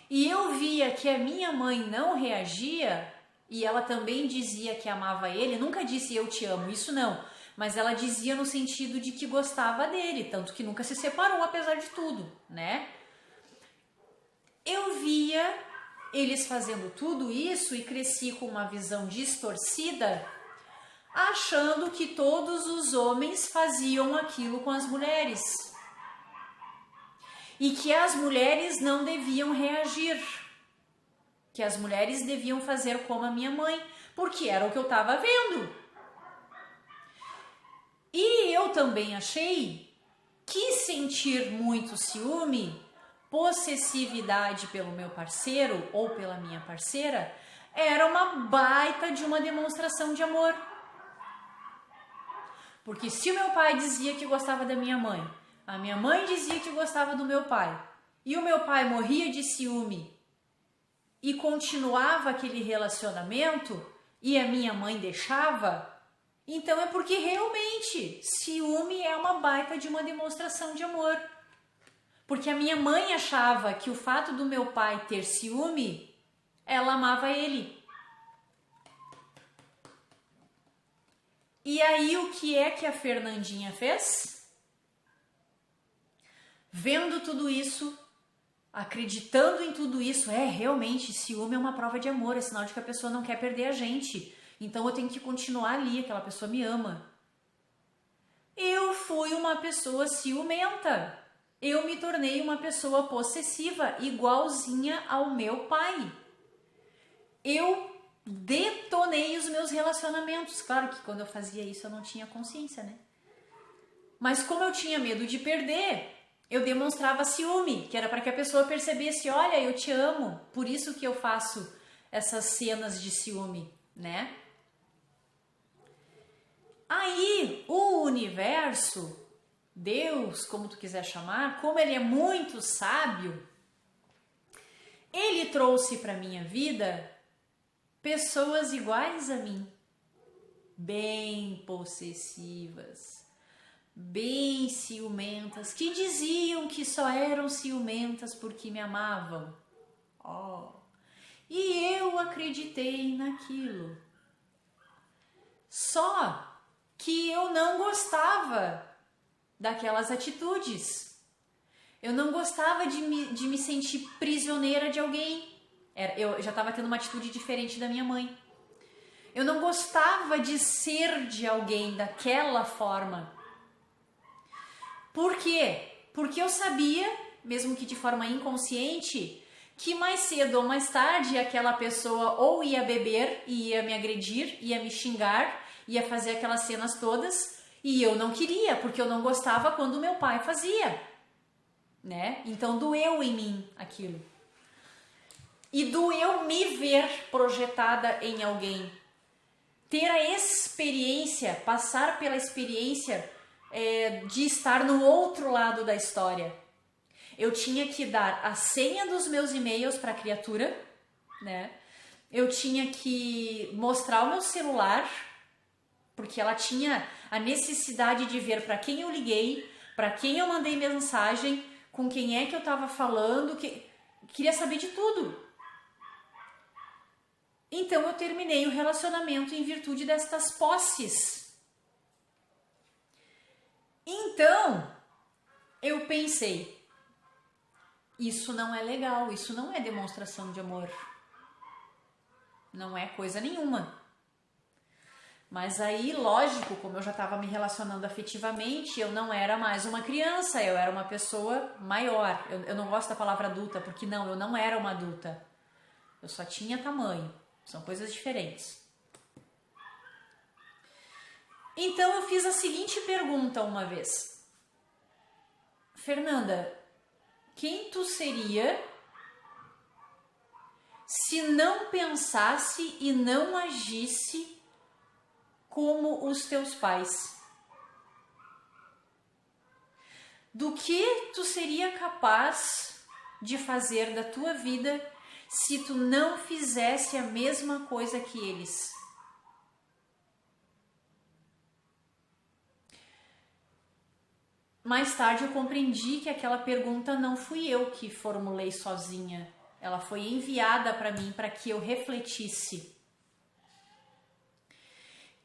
Speaker 1: e eu via que a minha mãe não reagia, e ela também dizia que amava ele, nunca disse eu te amo, isso não, mas ela dizia no sentido de que gostava dele, tanto que nunca se separou apesar de tudo, né? Eu via eles fazendo tudo isso e cresci com uma visão distorcida, achando que todos os homens faziam aquilo com as mulheres e que as mulheres não deviam reagir, que as mulheres deviam fazer como a minha mãe, porque era o que eu estava vendo. E eu também achei que sentir muito ciúme, possessividade pelo meu parceiro ou pela minha parceira, era uma baita de uma demonstração de amor. Porque se o meu pai dizia que gostava da minha mãe, a minha mãe dizia que gostava do meu pai, e o meu pai morria de ciúme e continuava aquele relacionamento e a minha mãe deixava, então é porque realmente ciúme é uma baita de uma demonstração de amor. Porque a minha mãe achava que o fato do meu pai ter ciúme, ela amava ele. E aí o que é que a Fernandinha fez? Vendo tudo isso, acreditando em tudo isso, realmente, ciúme é uma prova de amor, é sinal de que a pessoa não quer perder a gente. Então eu tenho que continuar ali, aquela pessoa me ama. Eu fui uma pessoa ciumenta. Eu me tornei uma pessoa possessiva, igualzinha ao meu pai. Eu detonei os meus relacionamentos. Claro que quando eu fazia isso eu não tinha consciência, né? Mas como eu tinha medo de perder, eu demonstrava ciúme, que era para que a pessoa percebesse, olha, eu te amo, por isso que eu faço essas cenas de ciúme, né? Aí, o universo, Deus, como tu quiser chamar, como ele é muito sábio, ele trouxe para minha vida pessoas iguais a mim, bem possessivas, bem ciumentas, que diziam que só eram ciumentas porque me amavam. E eu acreditei naquilo. Só que eu não gostava daquelas atitudes. Eu não gostava de me sentir prisioneira de alguém. Eu já estava tendo uma atitude diferente da minha mãe. Eu não gostava de ser de alguém daquela forma. Por quê? Porque eu sabia, mesmo que de forma inconsciente, que mais cedo ou mais tarde aquela pessoa ou ia beber e ia me agredir, ia me xingar, ia fazer aquelas cenas todas, e eu não queria, porque eu não gostava quando meu pai fazia, né? Então doeu em mim aquilo. E doeu me ver projetada em alguém. Ter a experiência, passar pela experiência de estar no outro lado da história. Eu tinha que dar a senha dos meus e-mails para a criatura, né? Eu tinha que mostrar o meu celular, porque ela tinha a necessidade de ver para quem eu liguei, para quem eu mandei mensagem, com quem é que eu estava falando, queria saber de tudo. Então eu terminei o relacionamento em virtude destas posses. Então eu pensei, isso não é legal, isso não é demonstração de amor. Não é coisa nenhuma. Mas aí, lógico, como eu já estava me relacionando afetivamente, eu não era mais uma criança, eu era uma pessoa maior. Eu não gosto da palavra adulta, porque eu não era uma adulta. Eu só tinha tamanho. São coisas diferentes. Então eu fiz a seguinte pergunta uma vez. Fernanda, quem tu seria se não pensasse e não agisse como os teus pais? Do que tu seria capaz de fazer da tua vida se tu não fizesse a mesma coisa que eles? Mais tarde eu compreendi que aquela pergunta não fui eu que formulei sozinha. Ela foi enviada para mim para que eu refletisse.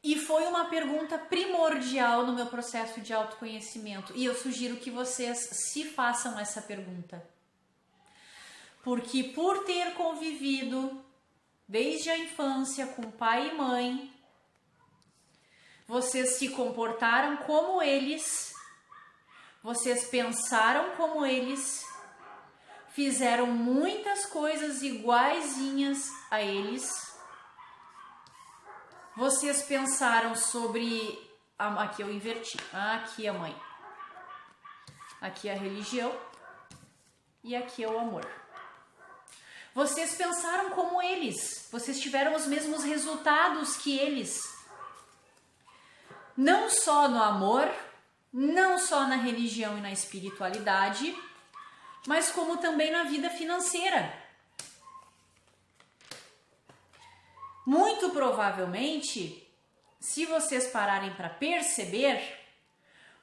Speaker 1: E foi uma pergunta primordial no meu processo de autoconhecimento. E eu sugiro que vocês se façam essa pergunta. Porque por ter convivido desde a infância com pai e mãe, vocês se comportaram como eles, vocês pensaram como eles, fizeram muitas coisas iguaizinhas a eles. Vocês pensaram sobre... Aqui eu inverti. Aqui é a mãe. Aqui é a religião. E aqui é o amor. Vocês pensaram como eles. Vocês tiveram os mesmos resultados que eles. Não só no amor, não só na religião e na espiritualidade, mas como também na vida financeira. Muito provavelmente, se vocês pararem para perceber,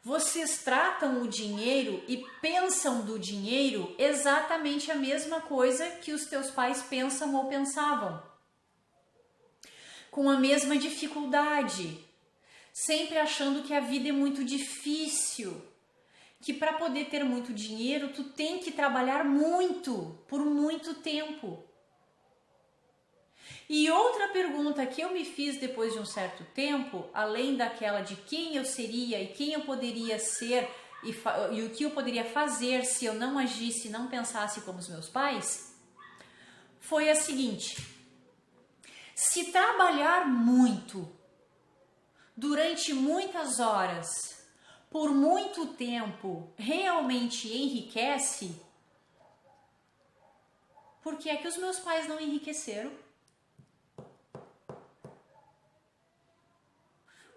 Speaker 1: vocês tratam o dinheiro e pensam do dinheiro exatamente a mesma coisa que os teus pais pensam ou pensavam. Com a mesma dificuldade, sempre achando que a vida é muito difícil, que para poder ter muito dinheiro, tu tem que trabalhar muito, por muito tempo. E outra pergunta que eu me fiz depois de um certo tempo, além daquela de quem eu seria e quem eu poderia ser e o que eu poderia fazer se eu não agisse, não pensasse como os meus pais, foi a seguinte: se trabalhar muito, durante muitas horas, por muito tempo, realmente enriquece, por que é que os meus pais não enriqueceram?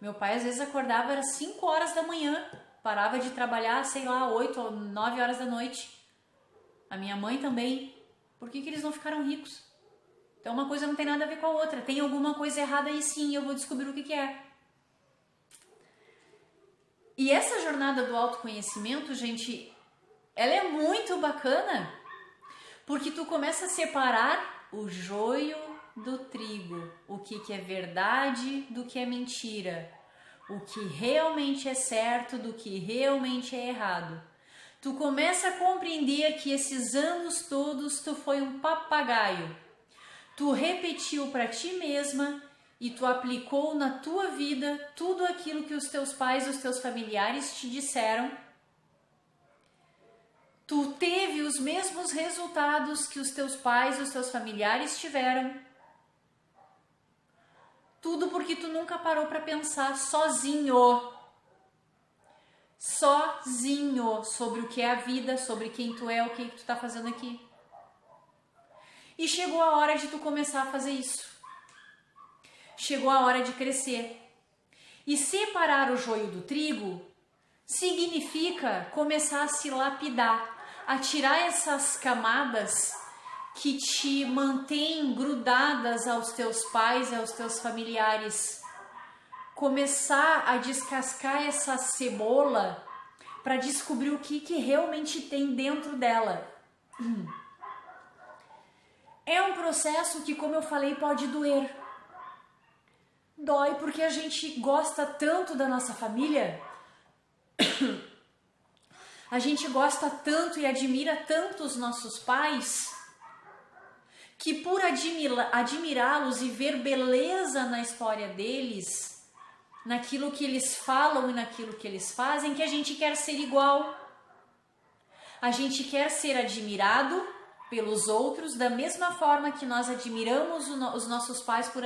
Speaker 1: Meu pai às vezes acordava às 5 horas da manhã, parava de trabalhar, sei lá, 8 ou 9 horas da noite. A minha mãe também. Por que eles não ficaram ricos? Então uma coisa não tem nada a ver com a outra. Tem alguma coisa errada aí sim, eu vou descobrir o que é. E essa jornada do autoconhecimento, gente, ela é muito bacana, porque tu começa a separar o joio do trigo, o que é verdade do que é mentira, o que realmente é certo do que realmente é errado. Tu começa a compreender que esses anos todos tu foi um papagaio. Tu repetiu para ti mesma e tu aplicou na tua vida tudo aquilo que os teus pais, os teus familiares te disseram. Tu teve os mesmos resultados que os teus pais, os teus familiares tiveram. Tudo porque tu nunca parou para pensar sozinho sobre o que é a vida, sobre quem tu é, o que tu tá fazendo aqui. E chegou a hora de tu começar a fazer isso. Chegou a hora de crescer. E separar o joio do trigo significa começar a se lapidar, a tirar essas camadas que te mantêm grudadas aos teus pais e aos teus familiares. Começar a descascar essa cebola para descobrir o que realmente tem dentro dela. É um processo que, como eu falei, pode doer. Dói porque a gente gosta tanto da nossa família, a gente gosta tanto e admira tanto os nossos pais, que por admirá-los e ver beleza na história deles, naquilo que eles falam e naquilo que eles fazem, que a gente quer ser igual. A gente quer ser admirado pelos outros da mesma forma que nós admiramos os nossos pais por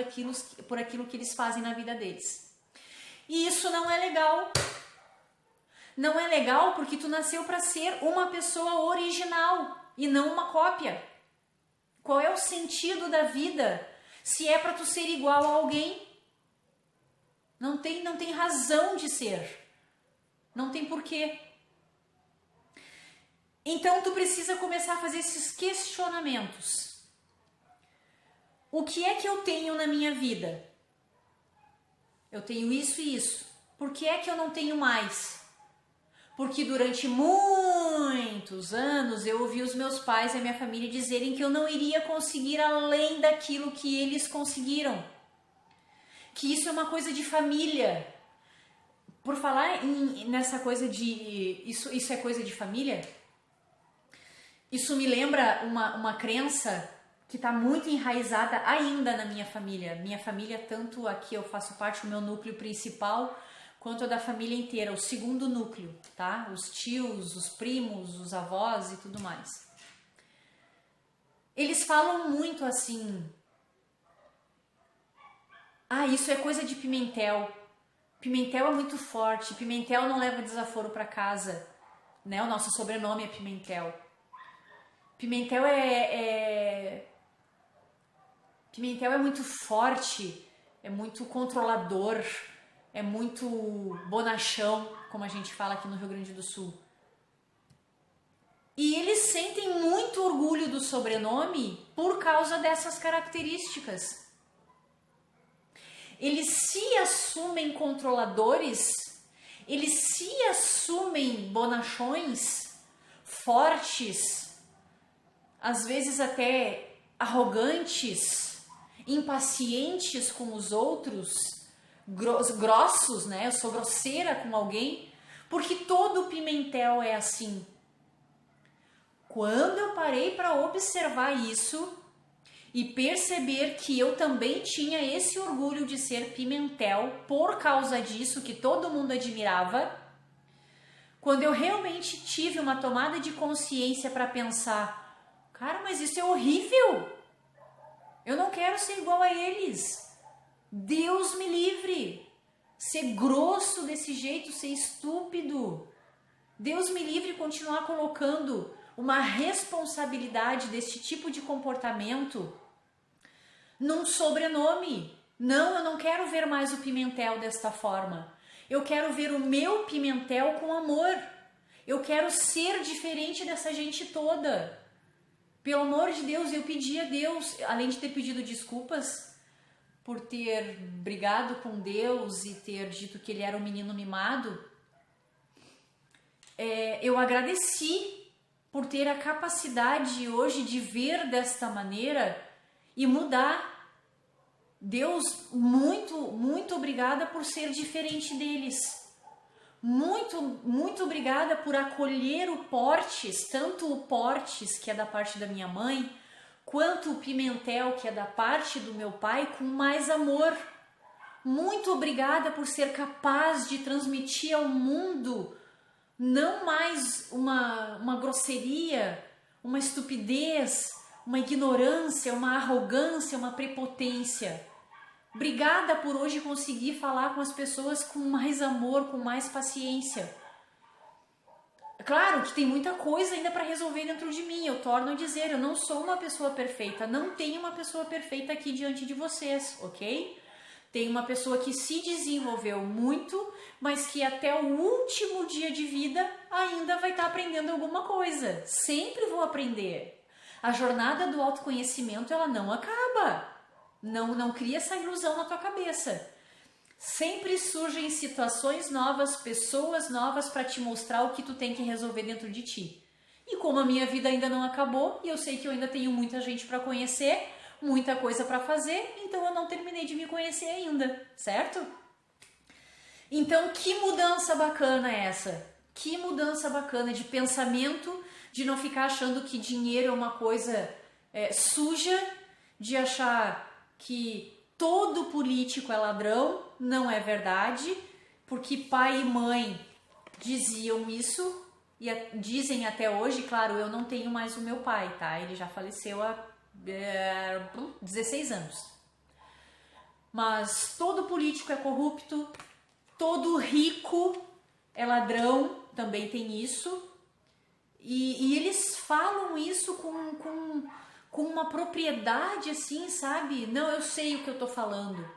Speaker 1: aquilo que eles fazem na vida deles. E isso não é legal. Não é legal porque tu nasceu para ser uma pessoa original e não uma cópia. Qual é o sentido da vida? Se é para tu ser igual a alguém, não tem razão de ser. Não tem porquê. Então tu precisa começar a fazer esses questionamentos. O que é que eu tenho na minha vida? Eu tenho isso e isso. Por que é que eu não tenho mais? Porque durante muitos anos eu ouvi os meus pais e a minha família dizerem que eu não iria conseguir além daquilo que eles conseguiram. Que isso é uma coisa de família. Por falar nessa coisa de... Isso é coisa de família? Isso me lembra uma crença que está muito enraizada ainda na minha família. Minha família, tanto aqui eu faço parte do meu núcleo principal, quanto a da família inteira, o segundo núcleo, tá? Os tios, os primos, os avós e tudo mais. Eles falam muito assim... isso é coisa de Pimentel. Pimentel é muito forte, Pimentel não leva desaforo para casa, né? O nosso sobrenome é Pimentel. Pimentel Pimentel é muito forte, é muito controlador, é muito bonachão, como a gente fala aqui no Rio Grande do Sul. E eles sentem muito orgulho do sobrenome por causa dessas características. Eles se assumem controladores, eles se assumem bonachões, fortes, às vezes até arrogantes, impacientes com os outros, grossos, né? Eu sou grosseira com alguém, porque todo Pimentel é assim. Quando eu parei para observar isso e perceber que eu também tinha esse orgulho de ser Pimentel por causa disso, que todo mundo admirava, quando eu realmente tive uma tomada de consciência para pensar, cara, mas isso é horrível, eu não quero ser igual a eles, Deus me livre, ser grosso desse jeito, ser estúpido, Deus me livre continuar colocando uma responsabilidade desse tipo de comportamento num sobrenome. Não, eu não quero ver mais o Pimentel desta forma. Eu quero ver o meu Pimentel com amor. Eu quero ser diferente dessa gente toda. Pelo amor de Deus, eu pedi a Deus, além de ter pedido desculpas por ter brigado com Deus e ter dito que ele era um menino mimado, eu agradeci por ter a capacidade hoje de ver desta maneira e mudar. Deus, muito obrigada por ser diferente deles. Muito obrigada por acolher o Portes, tanto o Portes, que é da parte da minha mãe, quanto o Pimentel, que é da parte do meu pai, com mais amor. Muito obrigada por ser capaz de transmitir ao mundo não mais uma grosseria, uma estupidez, uma ignorância, uma arrogância, uma prepotência. Obrigada por hoje conseguir falar com as pessoas com mais amor, com mais paciência. Claro que tem muita coisa ainda para resolver dentro de mim, eu torno a dizer, eu não sou uma pessoa perfeita, não tenho uma pessoa perfeita aqui diante de vocês, ok? Tem uma pessoa que se desenvolveu muito, mas que até o último dia de vida ainda vai estar aprendendo alguma coisa. Sempre vou aprender. A jornada do autoconhecimento, ela não acaba. Não cria essa ilusão na tua cabeça. Sempre surgem situações novas, pessoas novas para te mostrar o que tu tem que resolver dentro de ti. E como a minha vida ainda não acabou, e eu sei que eu ainda tenho muita gente para conhecer, muita coisa para fazer, então eu não terminei de me conhecer ainda, certo? Então, que mudança bacana é essa? Que mudança bacana de pensamento, de não ficar achando que dinheiro é uma coisa suja, de achar que todo político é ladrão, não é verdade, porque pai e mãe diziam isso, e dizem até hoje, claro, eu não tenho mais o meu pai, tá? Ele já faleceu há 16 anos. Mas todo político é corrupto, todo rico é ladrão, também tem isso. E eles falam isso com uma propriedade assim, sabe? Não, eu sei o que eu tô falando.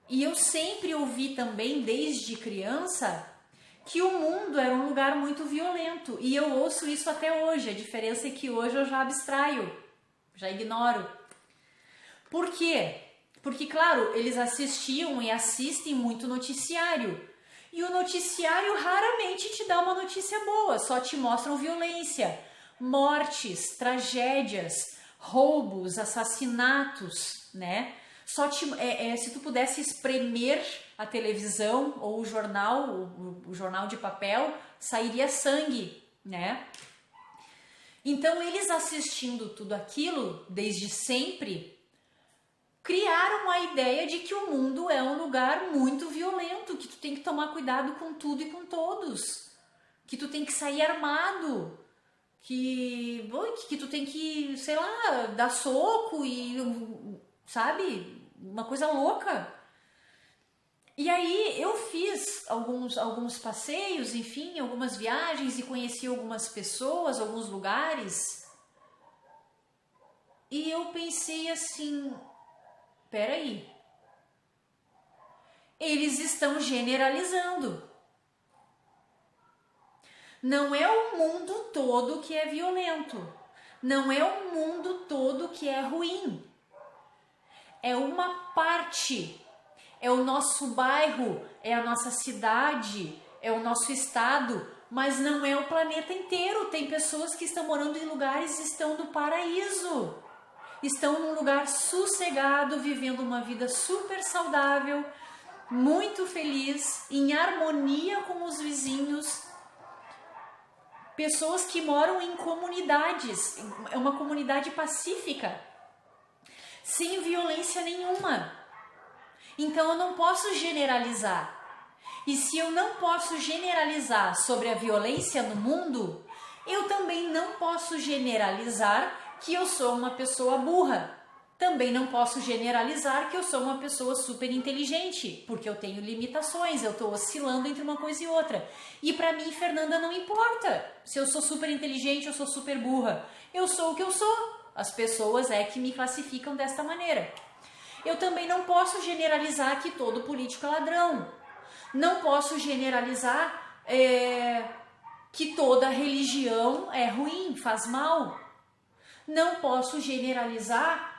Speaker 1: E eu sempre ouvi também, desde criança, que o mundo era um lugar muito violento. E eu ouço isso até hoje. A diferença é que hoje eu já abstraio, já ignoro. Por quê? Porque, claro, eles assistiam e assistem muito noticiário. E o noticiário raramente te dá uma notícia boa, só te mostram violência, mortes, tragédias, roubos, assassinatos, né? Se tu pudesse espremer a televisão ou o jornal de papel, sairia sangue, né? Então, eles assistindo tudo aquilo, desde sempre, criaram a ideia de que o mundo é um lugar muito violento, que tu tem que tomar cuidado com tudo e com todos, que tu tem que sair armado, que tu tem que, sei lá, dar soco e, sabe, uma coisa louca. E aí eu fiz alguns passeios, enfim, algumas viagens e conheci algumas pessoas, alguns lugares. E eu pensei assim, peraí, eles estão generalizando. Não é o mundo todo que é violento. Não é o mundo todo que é ruim. É uma parte. É o nosso bairro, é a nossa cidade, é o nosso estado, mas não é o planeta inteiro. Tem pessoas que estão morando em lugares e estão no paraíso. Estão num lugar sossegado, vivendo uma vida super saudável, muito feliz, em harmonia com os vizinhos. Pessoas que moram em comunidades, é uma comunidade pacífica, sem violência nenhuma. Então eu não posso generalizar. E se eu não posso generalizar sobre a violência no mundo, eu também não posso generalizar que eu sou uma pessoa burra. Também não posso generalizar que eu sou uma pessoa super inteligente, porque eu tenho limitações, eu estou oscilando entre uma coisa e outra. E para mim, Fernanda, não importa se eu sou super inteligente ou sou super burra. Eu sou o que eu sou. As pessoas é que me classificam desta maneira. Eu também não posso generalizar que todo político é ladrão. Não posso generalizar que toda religião é ruim, faz mal. Não posso generalizar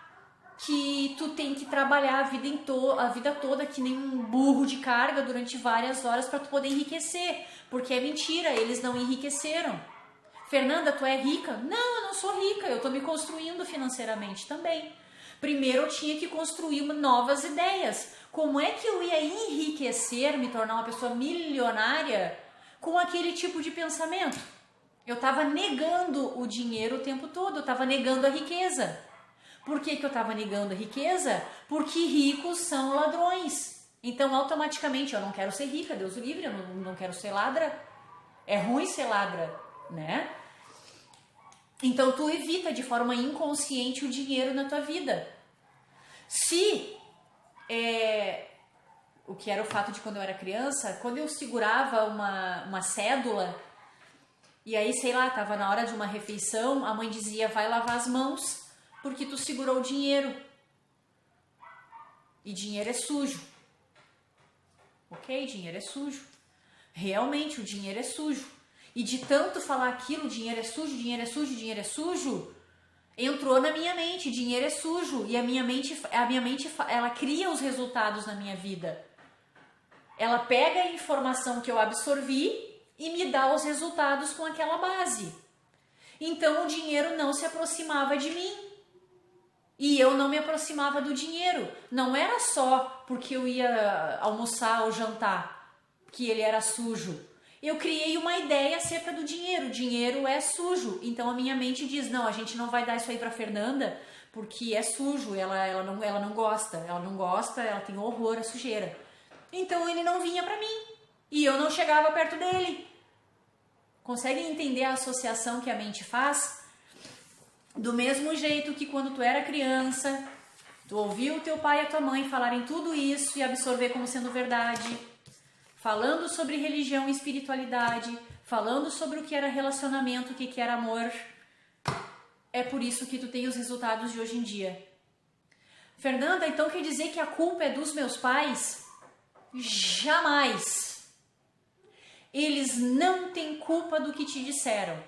Speaker 1: que tu tem que trabalhar a vida toda que nem um burro de carga durante várias horas para tu poder enriquecer. Porque é mentira, eles não enriqueceram. Fernanda, tu é rica? Não, eu não sou rica, eu estou me construindo financeiramente também. Primeiro eu tinha que construir novas ideias. Como é que eu ia enriquecer, me tornar uma pessoa milionária com aquele tipo de pensamento? Eu estava negando o dinheiro o tempo todo, eu estava negando a riqueza. Por que eu estava negando a riqueza? Porque ricos são ladrões. Então, automaticamente, eu não quero ser rica, Deus o livre, eu não quero ser ladra. É ruim ser ladra, né? Então, tu evita de forma inconsciente o dinheiro na tua vida. Se, o que era o fato de quando eu era criança, quando eu segurava uma cédula, e aí, sei lá, tava na hora de uma refeição, a mãe dizia, vai lavar as mãos, porque tu segurou o dinheiro. E dinheiro é sujo. Ok? Dinheiro é sujo. Realmente, o dinheiro é sujo. E de tanto falar aquilo, dinheiro é sujo, dinheiro é sujo, dinheiro é sujo, entrou na minha mente, dinheiro é sujo. E a minha mente, ela cria os resultados na minha vida. Ela pega a informação que eu absorvi e me dá os resultados com aquela base. Então o dinheiro não se aproximava de mim. E eu não me aproximava do dinheiro. Não era só porque eu ia almoçar ou jantar que ele era sujo. Eu criei uma ideia acerca do dinheiro. O dinheiro é sujo. Então a minha mente diz, não, a gente não vai dar isso aí pra Fernanda porque é sujo. Ela não gosta. Ela tem horror à sujeira. Então ele não vinha pra mim. E eu não chegava perto dele. Conseguem entender a associação que a mente faz? Do mesmo jeito que quando tu era criança, tu ouviu o teu pai e a tua mãe falarem tudo isso e absorver como sendo verdade, falando sobre religião e espiritualidade, falando sobre o que era relacionamento, o que era amor. é por isso que tu tem os resultados de hoje em dia. Fernanda, então quer dizer que a culpa é dos meus pais? Jamais! Eles não têm culpa do que te disseram.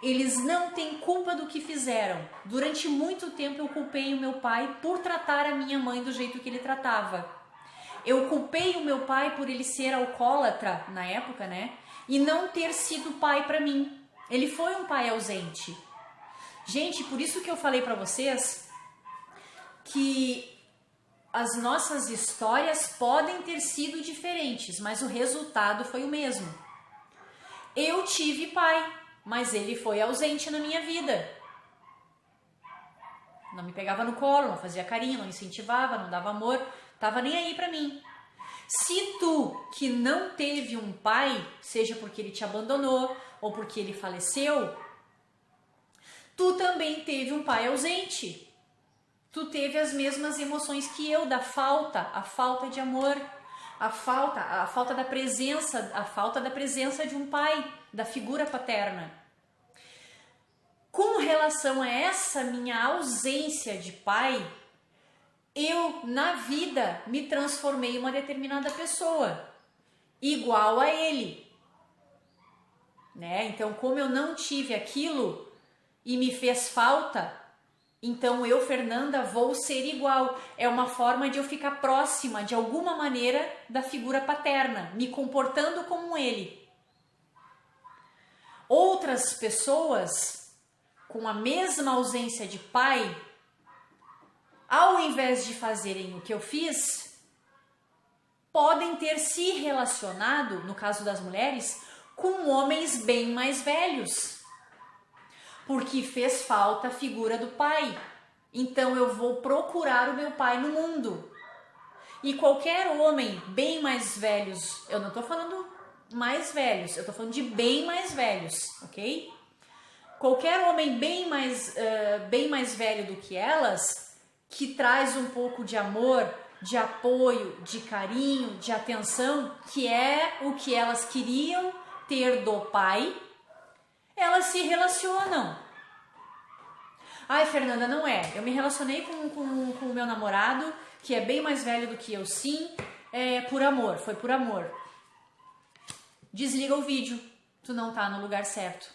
Speaker 1: Eles não têm culpa do que fizeram. Durante muito tempo eu culpei o meu pai por tratar a minha mãe do jeito que ele tratava. Eu culpei o meu pai por ele ser alcoólatra na época, né? E não ter sido pai para mim. Ele foi um pai ausente. Gente, por isso que eu falei para vocês que as nossas histórias podem ter sido diferentes, mas o resultado foi o mesmo. Eu tive pai, mas ele foi ausente na minha vida. Não me pegava no colo, não fazia carinho, não incentivava, não dava amor, tava nem aí pra mim. Se tu que não teve um pai, seja porque ele te abandonou ou porque ele faleceu, tu também teve um pai ausente. Tu teve as mesmas emoções que eu, da falta, a falta de amor, a falta da presença de um pai, da figura paterna. Com relação a essa minha ausência de pai, eu na vida me transformei em uma determinada pessoa, igual a ele, né? Então, como eu não tive aquilo e me fez falta, então eu, Fernanda, vou ser igual. É uma forma de eu ficar próxima, de alguma maneira, da figura paterna, me comportando como ele. Outras pessoas, com a mesma ausência de pai, ao invés de fazerem o que eu fiz, podem ter se relacionado, no caso das mulheres, com homens bem mais velhos. Porque fez falta a figura do pai. Então eu vou procurar o meu pai no mundo. E qualquer homem bem mais velhos, eu não estou falando mais velhos, eu estou falando de bem mais velhos, ok? Qualquer homem bem mais velho do que elas, que traz um pouco de amor, de apoio, de carinho, de atenção, que é o que elas queriam ter do pai, elas se relacionam. Ai, Fernanda, não é. Eu me relacionei com o meu namorado, que é bem mais velho do que eu, sim, por amor, foi por amor. Desliga o vídeo, tu não tá no lugar certo.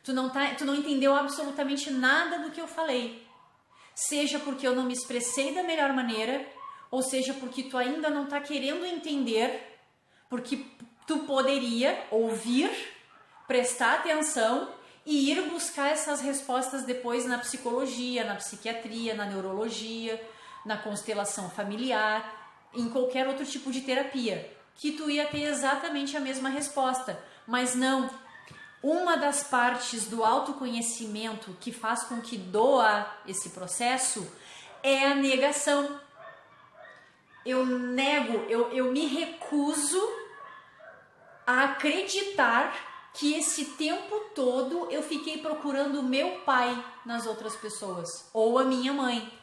Speaker 1: Tu não entendeu absolutamente nada do que eu falei. Seja porque eu não me expressei da melhor maneira, ou seja porque tu ainda não tá querendo entender, porque tu poderia ouvir, prestar atenção e ir buscar essas respostas depois na psicologia, na psiquiatria, na neurologia, na constelação familiar, em qualquer outro tipo de terapia, que tu ia ter exatamente a mesma resposta. Mas não, uma das partes do autoconhecimento que faz com que doa esse processo é a negação. Eu nego, eu me recuso a acreditar que esse tempo todo eu fiquei procurando o meu pai nas outras pessoas, ou a minha mãe.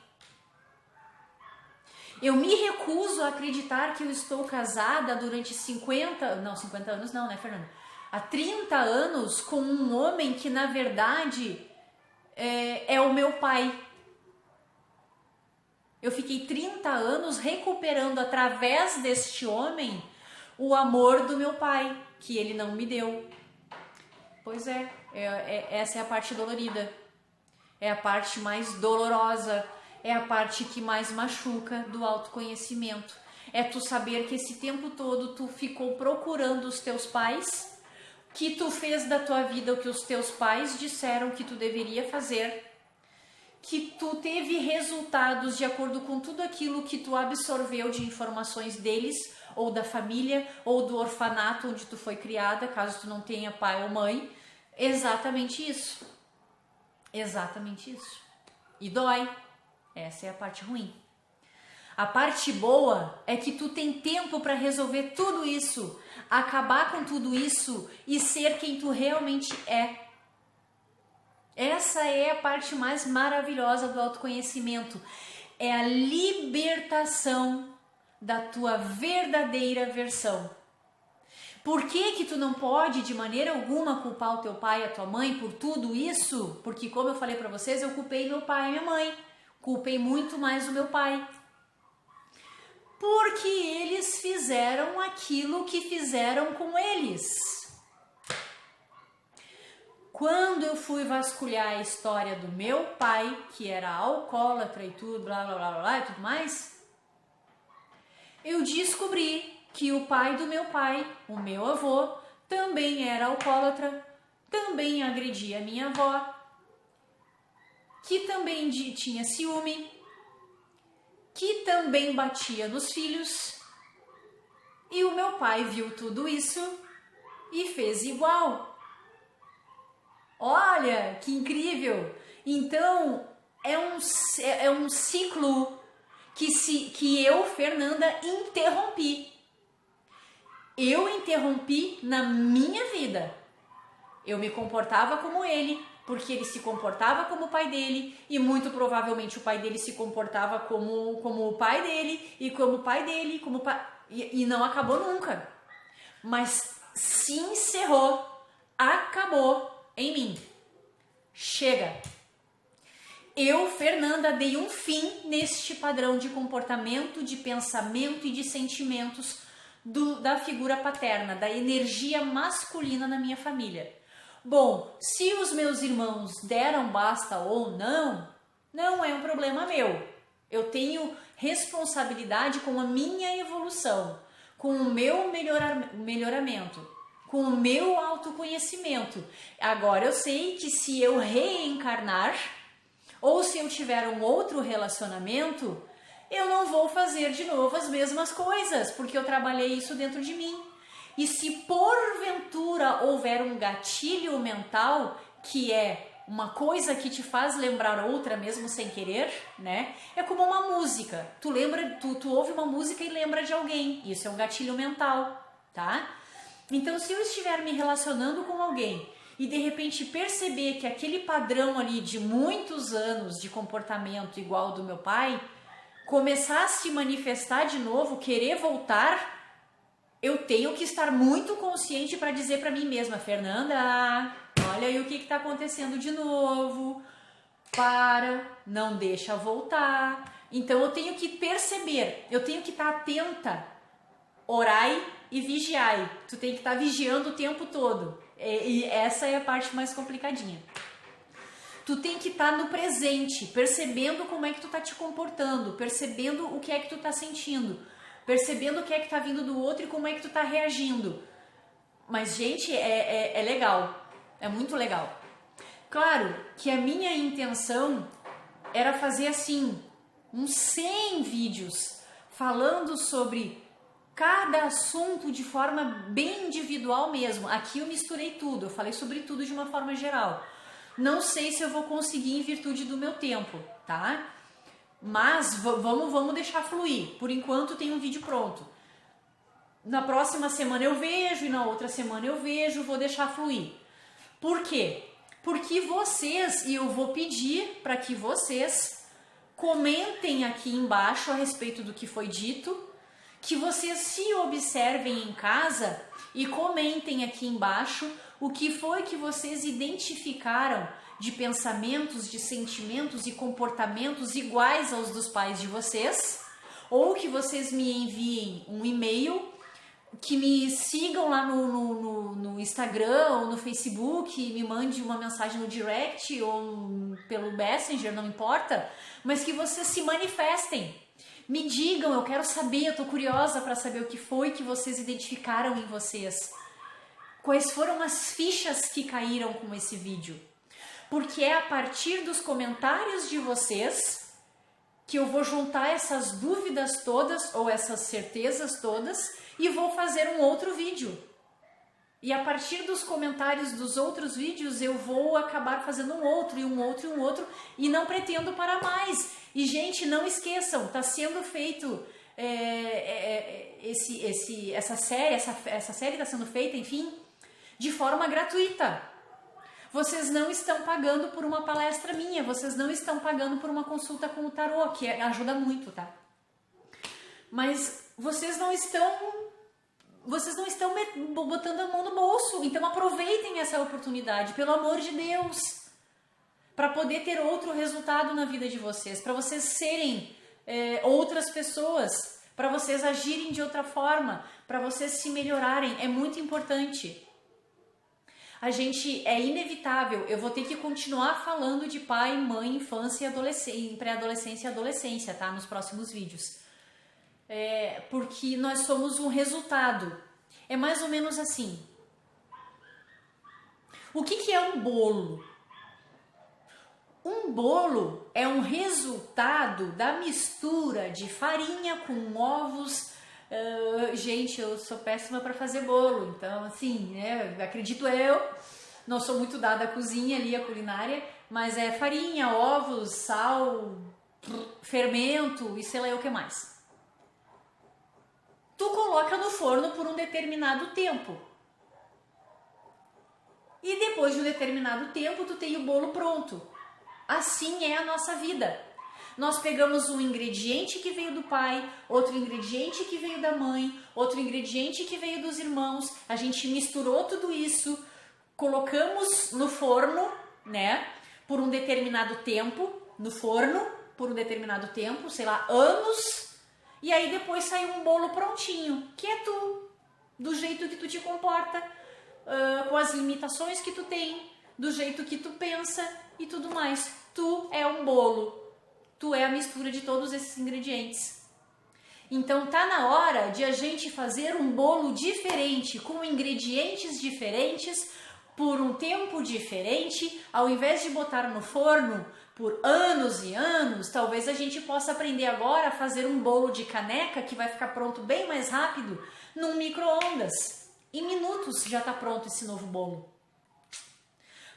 Speaker 1: Eu me recuso a acreditar que eu estou casada durante 50 anos não, né, Fernanda? Há 30 anos com um homem que, na verdade, é o meu pai. Eu fiquei 30 anos recuperando, através deste homem, o amor do meu pai, que ele não me deu. Pois essa é a parte dolorida. É a parte mais dolorosa. É a parte que mais machuca do autoconhecimento. É tu saber que esse tempo todo tu ficou procurando os teus pais, que tu fez da tua vida o que os teus pais disseram que tu deveria fazer, que tu teve resultados de acordo com tudo aquilo que tu absorveu de informações deles, ou da família, ou do orfanato onde tu foi criada, caso tu não tenha pai ou mãe. Exatamente isso. Exatamente isso. E dói. Essa é a parte ruim. A parte boa é que tu tem tempo para resolver tudo isso, acabar com tudo isso e ser quem tu realmente é. Essa é a parte mais maravilhosa do autoconhecimento. É a libertação da tua verdadeira versão. Por que que tu não pode de maneira alguma culpar o teu pai e a tua mãe por tudo isso? Porque como eu falei pra vocês, eu culpei meu pai e minha mãe. Culpei muito mais o meu pai. Porque eles fizeram aquilo que fizeram com eles. Quando eu fui vasculhar a história do meu pai, que era alcoólatra e tudo, blá blá blá blá e tudo mais, eu descobri que o pai do meu pai, o meu avô, também era alcoólatra, também agredia a minha avó, que também tinha ciúme, que também batia nos filhos, e o meu pai viu tudo isso e fez igual. Olha, que incrível! Então, é um ciclo que eu, Fernanda, interrompi. Eu interrompi na minha vida. Eu me comportava como ele, porque ele se comportava como o pai dele, e muito provavelmente o pai dele se comportava como o pai dele, e como o pai dele, e não acabou nunca. Mas se encerrou, acabou em mim. Chega! Eu, Fernanda, dei um fim neste padrão de comportamento, de pensamento e de sentimentos da figura paterna, da energia masculina na minha família. Bom, se os meus irmãos deram basta ou não, não é um problema meu. Eu tenho responsabilidade com a minha evolução, com o meu melhoramento, com o meu autoconhecimento. Agora eu sei que se eu reencarnar, ou se eu tiver um outro relacionamento, eu não vou fazer de novo as mesmas coisas, porque eu trabalhei isso dentro de mim. E se porventura houver um gatilho mental, que é uma coisa que te faz lembrar outra mesmo sem querer, né? É como uma música. Tu ouve uma música e lembra de alguém. Isso é um gatilho mental, tá? Então, se eu estiver me relacionando com alguém e de repente perceber que aquele padrão ali de muitos anos de comportamento igual ao do meu pai começar a se manifestar de novo, querer voltar, eu tenho que estar muito consciente para dizer para mim mesma: Fernanda, olha aí o que está acontecendo de novo, não deixa voltar. Então eu tenho que perceber, eu tenho que estar atenta, orai e vigiai. Tu tem que estar vigiando o tempo todo. E essa é a parte mais complicadinha. Tu tem que estar no presente, percebendo como é que tu tá te comportando, percebendo o que é que tu tá sentindo, percebendo o que é que tá vindo do outro e como é que tu tá reagindo. Mas, gente, é legal, é muito legal. Claro que a minha intenção era fazer assim, uns 100 vídeos falando sobre cada assunto de forma bem individual mesmo. Aqui eu misturei tudo, eu falei sobre tudo de uma forma geral. Não sei se eu vou conseguir em virtude do meu tempo, tá? Mas vamos deixar fluir. Por enquanto tem um vídeo pronto. Na próxima semana eu vejo e na outra semana eu vejo, vou deixar fluir. Por quê? Porque vocês, e eu vou pedir para que vocês comentem aqui embaixo a respeito do que foi dito, que vocês se observem em casa e comentem aqui embaixo o que foi que vocês identificaram de pensamentos, de sentimentos e comportamentos iguais aos dos pais de vocês, ou que vocês me enviem um e-mail, que me sigam lá no Instagram ou no Facebook, me mande uma mensagem no direct ou pelo Messenger, não importa, mas que vocês se manifestem. Me digam, eu quero saber, eu tô curiosa para saber o que foi que vocês identificaram em vocês. Quais foram as fichas que caíram com esse vídeo? Porque é a partir dos comentários de vocês que eu vou juntar essas dúvidas todas ou essas certezas todas e vou fazer um outro vídeo. E a partir dos comentários dos outros vídeos eu vou acabar fazendo um outro e um outro e um outro e não pretendo parar mais. E gente, não esqueçam, está sendo feito essa série está sendo feita, enfim, de forma gratuita. Vocês não estão pagando por uma palestra minha, vocês não estão pagando por uma consulta com o tarô, que ajuda muito, tá? Mas vocês não estão vocês não estão botando a mão no bolso. Então aproveitem essa oportunidade, pelo amor de Deus, para poder ter outro resultado na vida de vocês, para vocês serem outras pessoas, para vocês agirem de outra forma, para vocês se melhorarem. É muito importante. A gente, é inevitável, eu vou ter que continuar falando de pai, mãe, infância e adolescência, pré-adolescência e adolescência, tá? Nos próximos vídeos. Porque nós somos um resultado. É mais ou menos assim. O que é um bolo? Um bolo é um resultado da mistura de farinha com ovos. Gente, eu sou péssima para fazer bolo, então assim, acredito eu, não sou muito dada à cozinha ali, à culinária, mas é farinha, ovos, sal, fermento e sei lá o que mais. Tu coloca no forno por um determinado tempo. E depois de um determinado tempo, tu tem o bolo pronto. Assim é a nossa vida. Nós pegamos um ingrediente que veio do pai, outro ingrediente que veio da mãe, outro ingrediente que veio dos irmãos, a gente misturou tudo isso, colocamos no forno, por um determinado tempo, sei lá, anos, e aí depois saiu um bolo prontinho, que é tu, do jeito que tu te comporta, com as limitações que tu tem, do jeito que tu pensa e tudo mais. Tu é um bolo. Tu é a mistura de todos esses ingredientes. Então tá na hora de a gente fazer um bolo diferente, com ingredientes diferentes, por um tempo diferente. Ao invés de botar no forno por anos e anos, talvez a gente possa aprender agora a fazer um bolo de caneca que vai ficar pronto bem mais rápido num micro-ondas. Em minutos já tá pronto esse novo bolo.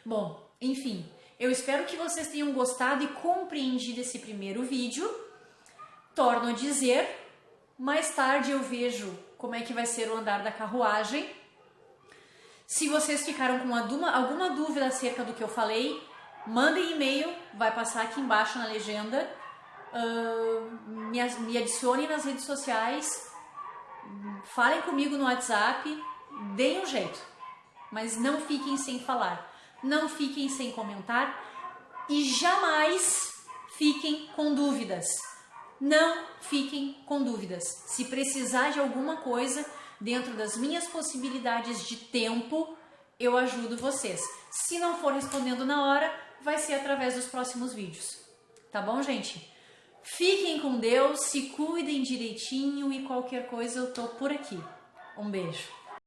Speaker 1: Bom, enfim, eu espero que vocês tenham gostado e compreendido esse primeiro vídeo. Torno a dizer, mais tarde eu vejo como é que vai ser o andar da carruagem. Se vocês ficaram com alguma dúvida acerca do que eu falei, mandem e-mail, vai passar aqui embaixo na legenda. Me adicione nas redes sociais, falem comigo no WhatsApp, deem um jeito, mas não fiquem sem falar. Não fiquem sem comentar e jamais fiquem com dúvidas. Não fiquem com dúvidas. Se precisar de alguma coisa, dentro das minhas possibilidades de tempo, eu ajudo vocês. Se não for respondendo na hora, vai ser através dos próximos vídeos. Tá bom, gente? Fiquem com Deus, se cuidem direitinho e qualquer coisa eu tô por aqui. Um beijo.